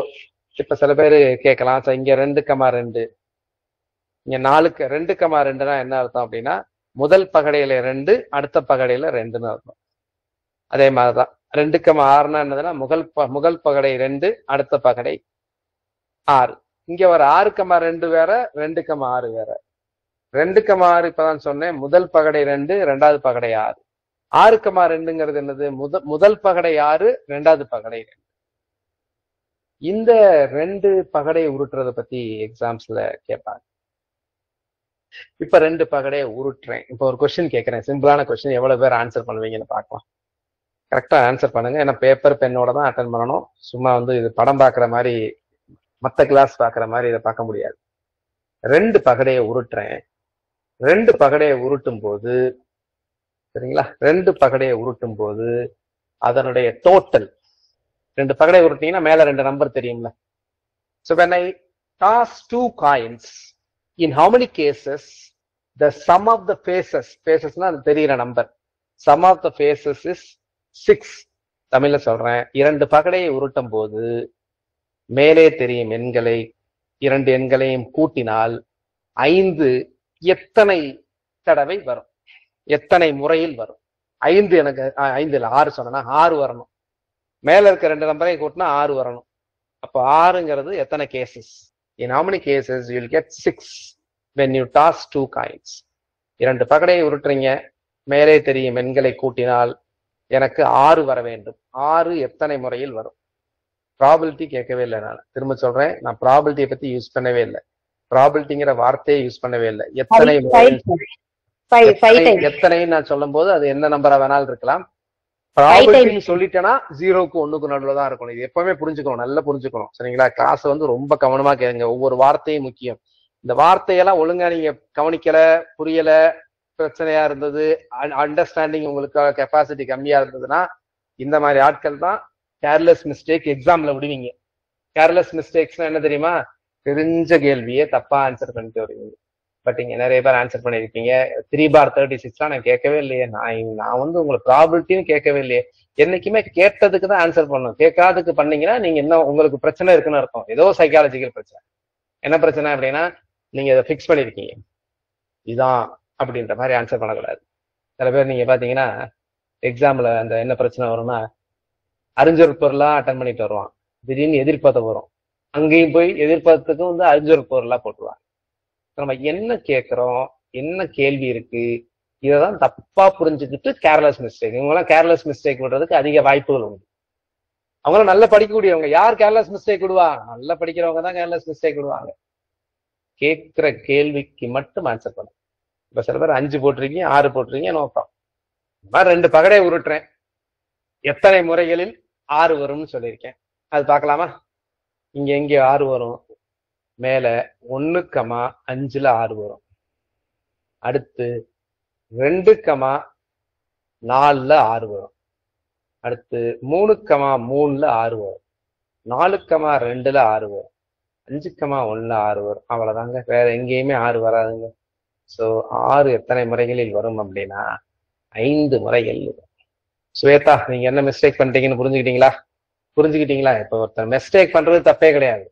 [SPEAKER 1] இப்ப சில பேர் கேட்கலாம், சார் இங்க 2,2, இங்க 2,2னா என்ன அர்த்தம் அப்படின்னா, முதல் பகடையில 2, அடுத்த பகடையில 2ன்னு அர்த்தம். அதே மாதிரிதான் 2,6னா என்னதுன்னா, முதல் பகடை 2, அடுத்த பகடை 6. இங்க ஒரு 6,2 வேற, 2,6 வேற. 2,6 இப்பதான் சொன்னேன், முதல் பகடை 2, 2வது பகடை 6. 6,2ங்கிறது என்னது? முதல் பகடை 6, 2வது பகடை 2. இந்த 2 பகடை உருட்டுறத பத்தி எக்ஸாம்ஸ்ல கேட்பாங்க. இப்ப 2 பகடையை உருட்டுறேன். இப்ப ஒரு கொஸ்டின் கேட்கறேன், சிம்பிளான கொஸ்டின். எவ்வளவு பேர் ஆன்சர் பண்ணுவீங்கன்னு பார்க்கலாம். கரெக்டா ஆன்சர் பண்ணுங்க. ஏன்னா பேப்பர் பென்னோட தான் அட்டன் பண்ணணும். சும்மா வந்து இது படம் பார்க்குற மாதிரி, மற்ற கிளாஸ் பார்க்குற மாதிரி இதை பார்க்க முடியாது. 2 பகடையை உருட்டுறேன். 2 பகடையை உருட்டும் போது, சரிங்களா, 2 பகடையை உருட்டும் போது அதனுடைய டோட்டல், 2 பகடையை உருட்டினீங்கன்னா மேல 2 நம்பர் தெரியும்ல. So when I toss 2 coins, in how many cases the sum of the facesனா அது தெரிகிற number, sum of the faces is 6. தமிழ்ல சொல்றேன், 2 பகடையை உருட்டும் போது மேலே தெரியும் எண்களை, 2 எண்களையும் கூட்டினால் 5 எத்தனை தடவை வரும், எத்தனை முறையில் வரும்? 5 எனக்கு 5 இல்ல 6 சொன்னா 6 வரணும். மேல இருக்க 2 நம்பரை கூட்டினா 6 வரணும். அப்போ 6ங்கிறது எத்தனை cases? In how many cases you will get 6 when you toss 2 coins? 2 பகடையை உருட்டுறீங்க, மேலே தெரியும் எண்களை கூட்டினால் எனக்கு 6 வர வேண்டும். 6 எத்தனை முறையில் வரும்? ப்ராபிலிட்டி கேட்கவே இல்லை. நான் திரும்ப சொல்றேன், நான் ப்ராபிலிட்டியை பத்தி யூஸ் பண்ணவே இல்லை. ப்ராபிலிட்டிங்கிற வார்த்தையை யூஸ் பண்ணவே இல்லை. எத்தனை நான் சொல்லும் போது அது என்ன நம்பரா வேணாலும் இருக்கலாம். ப்ராபிலிட்டி சொல்லிட்டேன்னா 0க்கு 1க்கு நடுவில் தான் இருக்கணும். இது எப்பவுமே புரிஞ்சுக்கணும், நல்லா புரிஞ்சுக்கணும், சரிங்களா? கிளாஸ் வந்து ரொம்ப கவனமா கேளுங்க. ஒவ்வொரு வார்த்தையும் முக்கியம். இந்த வார்த்தையெல்லாம் ஒழுங்கா நீங்க கவனிக்கல, புரியல, பிரச்சனையா இருந்தது, அண்டர்ஸ்டாண்டிங் உங்களுக்கு கெப்பாசிட்டி கம்மியா இருந்ததுன்னா இந்த மாதிரி ஆட்கள் தான் கேர்லெஸ் மிஸ்டேக் எக்ஸாம்ல விடுவீங்க. கேர்லெஸ் மிஸ்டேக்ஸ்னா என்ன தெரியுமா? தெரிஞ்ச கேள்வியே தப்பா ஆன்சர் பண்ணிட்டு வருவீங்க. பட் இங்க நிறைய பேர் ஆன்சர் பண்ணிருப்பீங்க. 3/36 நான் கேட்கவே இல்லையே, நான் வந்து உங்களை ப்ராபிலிட்டியும் கேட்கவே இல்லையே. என்னைக்குமே கேட்டதுக்கு தான் ஆன்சர் பண்ணணும். கேட்காதுக்கு பண்ணீங்கன்னா நீங்க என்ன உங்களுக்கு பிரச்சனை இருக்குன்னு அர்த்தம். ஏதோ சைக்காலஜிக்கல் பிரச்சனை. என்ன பிரச்சனை அப்படின்னா நீங்க இதை ஃபிக்ஸ் பண்ணிருக்கீங்க, இதான் அப்படின்ற மாதிரி ஆன்சர் பண்ணக்கூடாது. சில பேர் நீங்க பாத்தீங்கன்னா எக்ஸாம்ல அந்த என்ன பிரச்சனை வரும்னா, அறிஞர் பொருளா அட்டன் பண்ணிட்டு வருவான், திடீர்னு எதிர்பார்த்த வரும், அங்கேயும் போய் எதிர்பார்த்துக்கும் வந்து அறிஞர் பொருளா போட்டுருவாங்க. நம்ம என்ன கேட்கிறோம், என்ன கேள்வி இருக்கு, இதைதான் தப்பா புரிஞ்சுக்கிட்டு கேர்லெஸ் மிஸ்டேக். இவங்கெல்லாம் கேர்லெஸ் மிஸ்டேக் விடுறதுக்கு அதிக வாய்ப்புகள் உண்டு. அவங்களும் நல்லா படிக்கக்கூடியவங்க. யார் கேர்லெஸ் மிஸ்டேக் விடுவா? நல்லா படிக்கிறவங்க தான் கேர்லெஸ் மிஸ்டேக் விடுவாங்க. கேட்கிற கேள்விக்கு மட்டும் ஆன்சர் பண்ணும். இப்ப சில பேர் 5 போட்டிருக்கீங்க, 6 போட்டிருக்கீங்க, நோக்கம் 2 பகடை உருட்டுறேன், எத்தனை முறைகளில் 6 வரும்னு சொல்லியிருக்கேன். அது பார்க்கலாமா? இங்க எங்க 6 வரும்? மேல 1,5ல 6 வரும். அடுத்து 2,4ல 6 வரும். அடுத்து 3,3ல 6 வரும். 4,2ல 6 வரும். 5,1ல 6 வரும். அவ்வளவுதாங்க, வேற எங்கேயுமே 6 வராதுங்க. சோ 6 எத்தனை முறைகளில் வரும் அப்படின்னா 5 முறைகளில் வரும். ஸ்வேதா, நீங்க என்ன மிஸ்டேக் பண்றீங்கன்னு புரிஞ்சுக்கிட்டீங்களா? இப்ப ஒருத்தர் மிஸ்டேக் பண்றது தப்பே கிடையாது.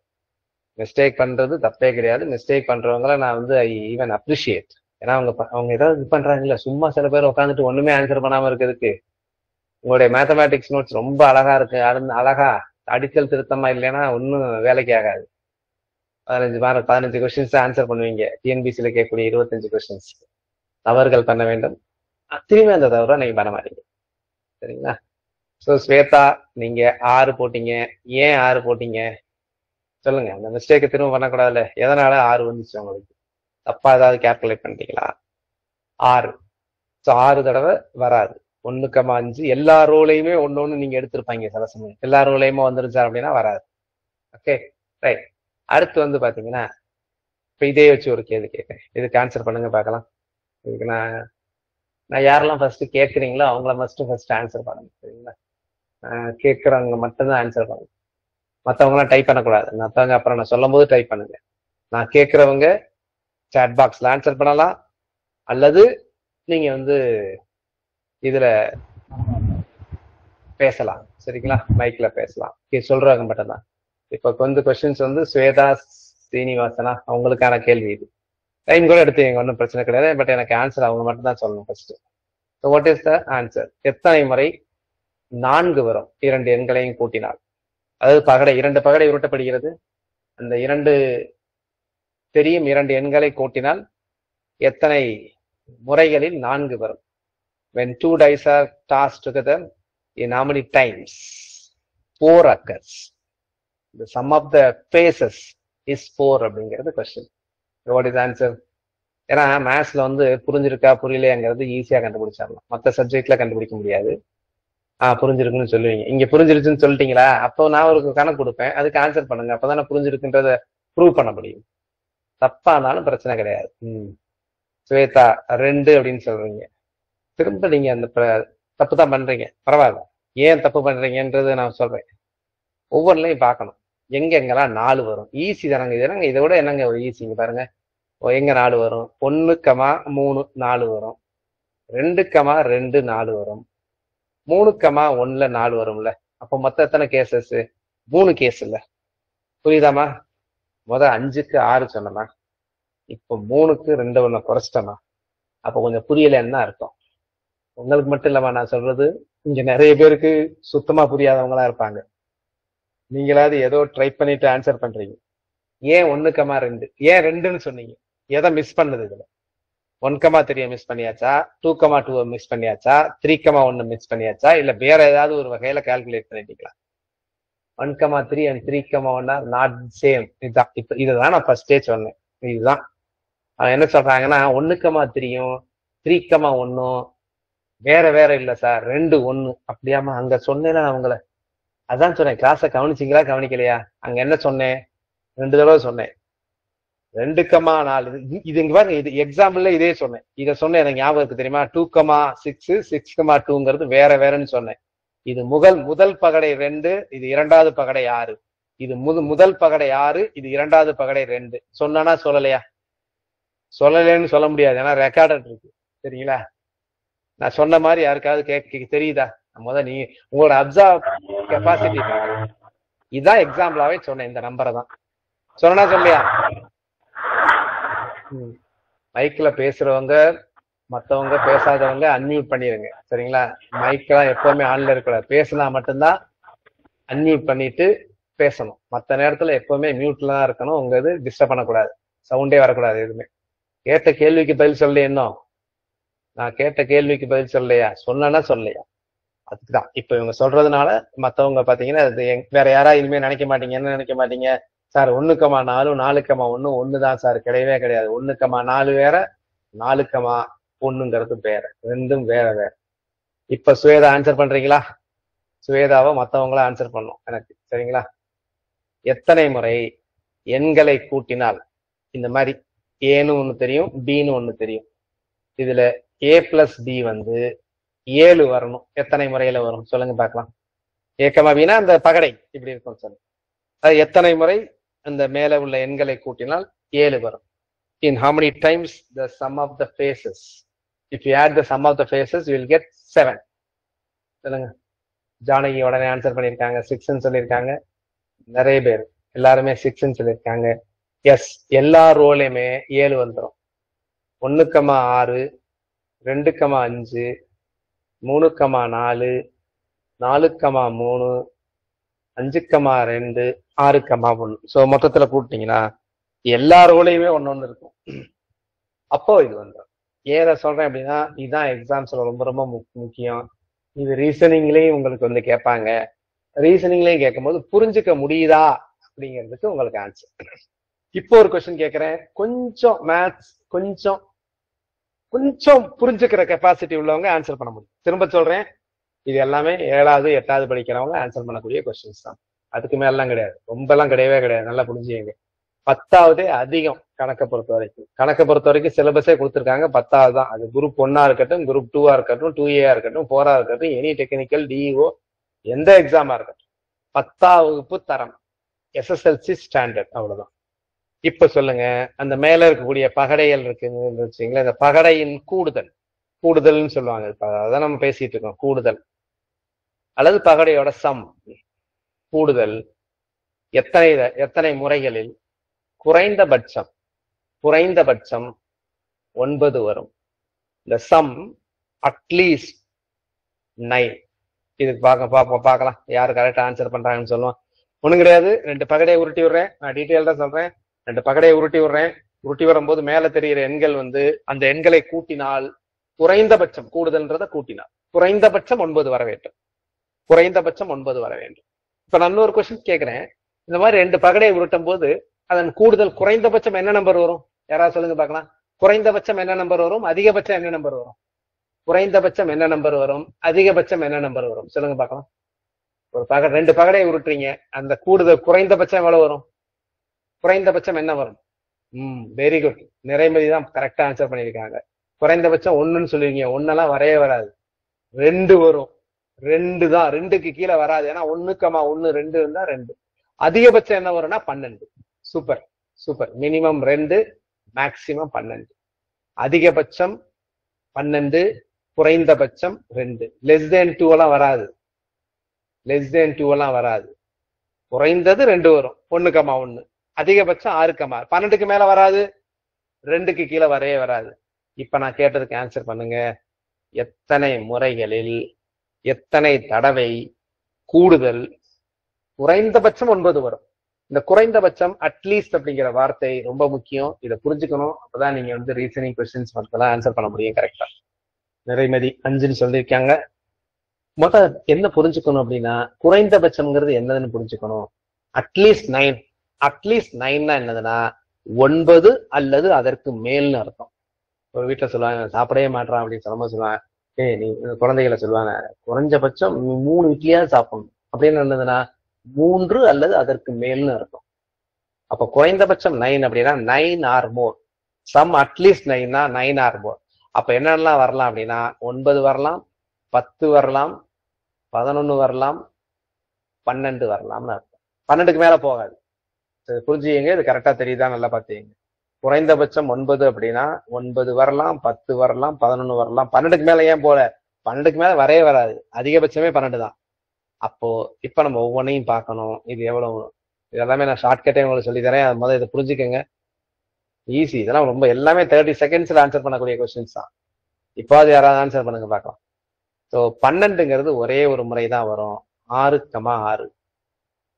[SPEAKER 1] மிஸ்டேக் பண்றவங்களை நான் வந்து ஐ ஈவன் அப்ரிஷியேட். ஏன்னா அவங்க ஏதாவது இது பண்றாங்கல்ல. சும்மா சில பேர் உட்காந்துட்டு ஒண்ணுமே ஆன்சர் பண்ணாம இருக்கிறதுக்கு. உங்களுடைய மேத்தமேட்டிக்ஸ் நோட்ஸ் ரொம்ப அழகா இருக்கு, அழகா அடித்தல் திருத்தமா இல்லைன்னா ஒன்னும் வேலைக்கு ஆகாது. 15 கொஸ்டின்ஸ் ஆன்சர் பண்ணுவீங்க. டிஎன்பிசியில கேட்கக்கூடிய 25 கொஸ்டின்ஸ் தவறுகள் பண்ண வேண்டும். திரும்பி அந்த தவறை நீங்க பண்ண மாட்டீங்க. சரிங்களா? ஸோ ஸ்வேதா, நீங்க 6 போட்டீங்க. ஏன் 6 போட்டீங்க சொல்லுங்க. அந்த மிஸ்டேக்கை திரும்ப பண்ணக்கூடாதுல்ல. எதனால 6 வந்துச்சு உங்களுக்கு? தப்பா ஏதாவது கேல்குலேட் பண்ணிட்டீங்களா? 6. ஸோ 6 தடவை வராது. 1,5 எல்லா ரோலையுமே ஒன்னொன்னு நீங்க எடுத்திருப்பாங்க. சில சமயம் எல்லா ரோலையுமே வந்துருச்சா அப்படின்னா வராது. Okay, right. அடுத்து வந்து பாத்தீங்கன்னா இப்ப இதே வச்சு ஒரு கேள்வி கேட்கறேன். இதுக்கு ஆன்சர் பண்ணுங்க பார்க்கலாம். இதுக்கு நான் யாரெல்லாம் ஃபர்ஸ்ட் கேட்குறீங்களோ அவங்கள ஃபர்ஸ்ட் ஆன்சர் பண்ணுங்க. சரிங்களா? கேட்குறவங்க மட்டும்தான் ஆன்சர் பண்ணுங்க. மற்றவங்களாம் டைப் பண்ணக்கூடாது. மற்றவங்க அப்புறம் நான் சொல்லும் போது டைப் பண்ணுங்க. நான் கேட்குறவங்க சாட் பாக்ஸ்ல ஆன்சர் பண்ணலாம், அல்லது நீங்க வந்து இதுல பேசலாம். சரிங்களா? மைக்ல பேசலாம். சொல்றவங்க மட்டும்தான். இப்ப வந்து கொஸ்டின்ஸ் வந்து ஸ்வேதா சீனிவாசனா அவங்களுக்கான கேள்வி. இது டைம் கூட எடுத்துங்க, ஒன்றும் பிரச்சனை கிடையாது. பட் எனக்கு ஆன்சர் அவங்க மட்டும் தான் சொல்லணும் first. So what is the answer? எத்தனை முறை 4 வரும் 2 எண்களையும் கூட்டினால்? அதாவது 2 பகடை உருட்டப்படுகிறது. அந்த 2 தெரியும் 2 எண்களை கூட்டினால் எத்தனை முறைகளில் 4 வரும்? When 2 dice are tossed together, in how many times 4 occurs? The sum of the faces is 4 அப்படிங்கிறது கொஸ்டின். What is answer? ஏன்னா மேத்ஸ்ல வந்து புரிஞ்சிருக்கா புரியலையாங்கிறது ஈஸியா கண்டுபிடிச்சிடலாம். மற்ற சப்ஜெக்ட்ல கண்டுபிடிக்க முடியாது. புரிஞ்சிருக்குன்னு சொல்லுவீங்க. இங்க புரிஞ்சிருச்சுன்னு சொல்லிட்டீங்களா, அப்போ நான் ஒரு கணக்கு கொடுப்பேன், அதுக்கு ஆன்சர் பண்ணுங்க. அப்பதான் நான் புரிஞ்சிருக்குன்றத ப்ரூவ் பண்ண முடியும். தப்பானாலும் பிரச்சனை கிடையாது. ஸ்வேதா 2 அப்படின்னு சொல்றீங்க. திரும்ப நீங்க அந்த தப்பு தான் பண்றீங்க. பரவாயில்ல, ஏன் தப்பு பண்றீங்கன்றது நான் சொல்றேன். ஒவ்வொன்றுலையும் பார்க்கணும் எங்கெங்கெல்லாம் 4 வரும். ஈஸி தானங்க இது. என்னங்க இதை விட என்னங்க ஒரு ஈஸிங்க பாருங்க. எங்க 4 வரும்? 1,3 4 வரும். 2,2 4 வரும். 3,1ல 4 வரும்ல. அப்போ மொத்தம் எத்தனை கேசஸ்? 3 கேஸ் இல்ல. புரியுதாமா? 5க்கு 6 சொன்னமா, இப்போ 3க்கு 2 1 குறைச்சிட்டோமா? அப்போ கொஞ்சம் புரியலன்னு அர்த்தம். உங்களுக்கு மட்டும் இல்லமா நான் சொல்றது, இங்க நிறைய பேருக்கு சுத்தமா புரியாதவங்களா இருப்பாங்க. நீங்களாவது ஏதோ ட்ரை பண்ணிட்டு ஆன்சர் பண்றீங்க. ஏன் 1,2? ஏன் 2ன்னு சொன்னீங்க? எதை மிஸ் பண்ணது இதுல? 1,3 மிஸ் பண்ணியாச்சா? 2,2 மிஸ் பண்ணியாச்சா? 3,1 மிஸ் பண்ணியாச்சா? இல்ல வேற ஏதாவது ஒரு வகையில கால்குலேட் பண்ணிட்டீங்களா? 1,3 and 3,1 are not same. இதுதான் நான் ஃபர்ஸ்டே சொன்னேன். இதுதான் என்ன சொல்றாங்கன்னா 1,3யும் 3,1 வேற வேற இல்ல சார், 2 1. அப்படியாமா? அங்க சொன்னேன்னா அவங்கள அதான் சொன்னேன். கிளாஸை கவனிச்சிங்களா கவனிக்கலையா? அங்க என்ன சொன்னேன்? 2 தடவை சொன்னேன். 2,4 இது இங்க பாருங்க, இது எக்ஸாம்பிள்ல இதே சொன்னேன். இதை சொன்னேன், எனக்கு ஞாபகம் இருக்கு தெரியுமா? 2,6 6,2ங்கிறது வேற வேறன்னு சொன்னேன். இது முதல் பகடை 2, இது இரண்டாவது பகடை 6. இது முதல் பகடை 6, இது இரண்டாவது பகடை 2. சொன்னா சொல்லலையா? சொல்லலைன்னு சொல்ல முடியாது, ஏன்னா ரெக்கார்டட் இருக்கு. சரிங்களா? நான் சொன்ன மாதிரி யாருக்காவது கேட்க தெரியுதா? நீ உங்களோட அப்சர்வ் கெப்பாசிட்டி. இதான் எக்ஸாம்பிளாவே சொன்னேன், இந்த நம்பரை தான் சொன்னா சொல்லியா? மைக்ல பேசுறவங்க மத்தவங்க பேசாதவங்க அன்மியூட் பண்ணிருங்க. சரிங்களா? மைக்கெல்லாம் எப்பவுமே ஆன்ல இருக்கக்கூடாது. பேசினா மட்டும்தான் அன்மியூட் பண்ணிட்டு பேசணும். மத்த நேரத்துல எப்பவுமே மியூட்ல தான் இருக்கணும். உங்க இது டிஸ்டர்ப் பண்ணக்கூடாது, சவுண்டே வரக்கூடாது எதுவுமே. கேட்ட கேள்விக்கு பதில் சொல்ல, இன்னும் நான் கேட்ட கேள்விக்கு பதில் சொல்லலையா? சொன்னா சொல்லலையா? அதுக்குதான் இப்ப இவங்க சொல்றதுனால மத்தவங்க பாத்தீங்கன்னா வேற யாரா இனிமே நினைக்க மாட்டீங்க. என்ன நினைக்க மாட்டீங்க? சார் 1,4 4,1 ஒண்ணுதான் சார். கிடையவே கிடையாது. 1,4 வேற, 4,1ங்கிறது வேற. ரெண்டும் வேற வேற. இப்ப சுவேதா ஆன்சர் பண்றீங்களா? சுவேதாவை மத்தவங்கள ஆன்சர் பண்ணும் எனக்கு. சரிங்களா? எத்தனை முறை எண்களை கூட்டினால் இந்த மாதிரி ஏன்னு ஒண்ணு தெரியும், பின்னு ஒண்ணு தெரியும். இதுல A + B 7 வரணும். எத்தனை முறையில வரும் சொல்லுங்க பார்க்கலாம். ஏக்கமாவினா அந்த பகடை இப்படி இருக்கும் சொல்லுங்க. அது எத்தனை முறை அந்த மேல உள்ள எண்களை கூட்டினால் 7 வரும்? In how many times the sum of the faces? If you add the sum of the faces, you will get 7. சொல்லுங்க. ஜானகி உடனே ஆன்சர் பண்ணிருக்காங்க, 6ன்னு சொல்லியிருக்காங்க. நிறைய பேர் எல்லாருமே 6ன்னு சொல்லியிருக்காங்க. எஸ், எல்லா ரோலையுமே 7 வந்துடும். 1,6 2,5 3,4 4,3 5,2 6,1. ஸோ மொத்தத்துல கூட்டிட்டீங்கன்னா எல்லா ரோலையுமே ஒன்னொன்னு இருக்கும். அப்போ இது வந்துடும். ஏன் சொல்றேன் அப்படின்னா, இதுதான் எக்ஸாம்ஸ்ல ரொம்ப ரொம்ப முக்கியம். இது ரீசனிங்லயும் உங்களுக்கு கேட்பாங்க. ரீசனிங்லயும் கேட்கும்போது புரிஞ்சுக்க முடியுதா அப்படிங்கிறதுக்கு உங்களுக்கு ஆன்சர். இப்போ ஒரு கொஸ்டின் கேட்கிறேன். கொஞ்சம் மேத்ஸ் கொஞ்சம் புரிஞ்சுக்கிற கெப்பாசிட்டி உள்ளவங்க ஆன்சர் பண்ண முடியும். திரும்ப சொல்றேன், இது எல்லாமே 7வது 8வது படிக்கிறவங்க ஆன்சர் பண்ணக்கூடிய கொஸ்டின்ஸ் தான். அதுக்கு மேலாம் கிடையாது, ரொம்ப எல்லாம் கிடையவே கிடையாது. நல்லா புரிஞ்சுங்க. 10வதே அதிகம் கணக்கை பொறுத்த வரைக்கும். சிலபஸே கொடுத்துருக்காங்க 10வது தான். அது குரூப் 1ஆ இருக்கட்டும், குரூப் 2ஆ இருக்கட்டும், 2A இருக்கட்டும், 4ஆ இருக்கட்டும், எனி டெக்னிக்கல், டிஇஓ, எந்த எக்ஸாமா இருக்கட்டும், 10ஆம் வகுப்பு தரம், SSLC ஸ்டாண்டர்ட், அவ்வளவுதான். இப்ப சொல்லுங்க, அந்த மேல இருக்கக்கூடிய பகடைகள் இருக்குன்னு வச்சுங்களேன். இந்த பகடையின் கூடுதல்னு சொல்லுவாங்க. அதான் நம்ம பேசிட்டு இருக்கோம். கூடுதல் அல்லது பகடையோட சம். கூடுதல் எத்தனை முறைகளில் குறைந்தபட்சம் 9 வரும். இந்த சம் அட்லீஸ்ட் 9. இதுக்கு பார்க்கலாம் யாரு கரெக்டா ஆன்சர் பண்றாங்கன்னு சொல்லுவோம். ஒண்ணும் கிடையாது, 2 பகடையை உருட்டி விடுறேன். நான் டீட்டெயில் தான் சொல்றேன். 2 பகடையை உருட்டி விடுறேன். உருட்டி வரும்போது மேல தெரிகிற எண்கள் அந்த எண்களை கூட்டினால் குறைந்தபட்சம், கூடுதல்ன்றத கூட்டினால் குறைந்தபட்சம் 9 வர வேண்டும். இப்ப நான் இன்னொரு கொஸ்டின் கேட்கிறேன். இந்த மாதிரி 2 பகடையை உருட்டும் போது அதன் கூடுதல் குறைந்தபட்சம் என்ன நம்பர் வரும்? யாராவது சொல்லுங்க பார்க்கலாம். குறைந்தபட்சம் என்ன நம்பர் வரும்? அதிகபட்சம் என்ன நம்பர் வரும்? குறைந்தபட்சம் என்ன நம்பர் வரும்? அதிகபட்சம் என்ன நம்பர் வரும்? சொல்லுங்க பார்க்கலாம். ஒரு 2 பகடையை உருட்டுறீங்க, அந்த கூடுதல் குறைந்தபட்சம் எவ்வளவு வரும்? குறைந்தபட்சம் என்ன வரும்? Very good. நிறைமதி தான் கரெக்டா ஆன்சர் பண்ணியிருக்காங்க. குறைந்தபட்சம் 1ன்னு சொல்லுவீங்க. 1எல்லாம் வரவே வராது. 2 வரும். 2 தான். 2க்கு கீழே வராது. ஏன்னா 1,1 2 இருந்தா 2. அதிகபட்சம் என்ன வரும்னா 12. சூப்பர். Minimum 2, maximum 12. அதிகபட்சம் 12, குறைந்தபட்சம் 2. லெஸ் தேன் 2 எல்லாம் வராது. குறைந்தது 2 வரும். 1,1. அதிகபட்சம் 6,6. 12க்கு மேல வராது. 2க்கு கீழே வரவே வராது. இப்ப நான் கேட்டதுக்கு ஆன்சர் பண்ணுங்க. எத்தனை முறைகளில் எத்தனை தடவை கூடுதல் குறைந்தபட்சம் 9 வரும்? இந்த குறைந்தபட்சம் அட்லீஸ்ட் அப்படிங்கிற வார்த்தை ரொம்ப முக்கியம். இதை புரிஞ்சுக்கணும். அப்பதான் நீங்க ரீசனிங் கொஸ்டின்ஸ் மட்டும் ஆன்சர் பண்ண முடியும் கரெக்டா. நிறைமதி 5ன்னு சொல்லியிருக்காங்க. முதல் என்ன புரிஞ்சுக்கணும் அப்படின்னா, குறைந்தபட்சம்ங்கிறது என்னதுன்னு புரிஞ்சுக்கணும். அட்லீஸ்ட் 9னா என்னதுன்னா 9 அல்லது அதற்கு மேல்னு அர்த்தம். ஒரு வீட்டுல சொல்லுவாங்க, சாப்பிடவே மாட்டான் அப்படின்னு சொல்லும்போது சொல்லுவாங்க, நீ குழந்தைகளை சொல்லுவாங்க, குறைஞ்சபட்சம் 3 இட்லியாவது சாப்பிடணும் அப்படின்னு இருந்ததுன்னா 3 அல்லது அதற்கு மேல்னு அர்த்தம். அப்ப குறைந்தபட்சம் 9 அப்படின்னா 9 ஆர் மோர். சம் அட்லீஸ்ட் 9னா 9 ஆர் மோர். அப்ப என்னெல்லாம் வரலாம் அப்படின்னா 9 வரலாம், 10 வரலாம், 11 வரலாம், 12 வரலாம்னு அர்த்தம். 12க்கு மேல போகாது. புரிஞ்சுங்க, இது கரெக்டா தெரியுதா? நல்லா பாத்தீங்க. குறைந்தபட்சம் 9 அப்படின்னா 9 வரலாம், 10 வரலாம், 11 வரலாம். 12க்கு மேல ஏன் போல? 12க்கு மேல வரவே வராது. அதிகபட்சமே 12 தான். அப்போ இப்ப நம்ம ஒவ்வொன்றையும் பார்க்கணும். இது எவ்வளவு, இதெல்லாமே நான் ஷார்ட்கட்டே உங்களுக்கு சொல்லி தரேன். அது முதல்ல இதை புரிஞ்சுக்கோங்க. ஈஸி. இதெல்லாம் ரொம்ப எல்லாமே 30 செகண்ட்ஸ்ல ஆன்சர் பண்ணக்கூடிய கொஸ்டின்ஸ் தான். இப்போ அது யாராவது ஆன்சர் பண்ணுங்க பார்க்கலாம். ஸோ 12ங்கிறது ஒரே ஒரு முறை தான் வரும். 6,6.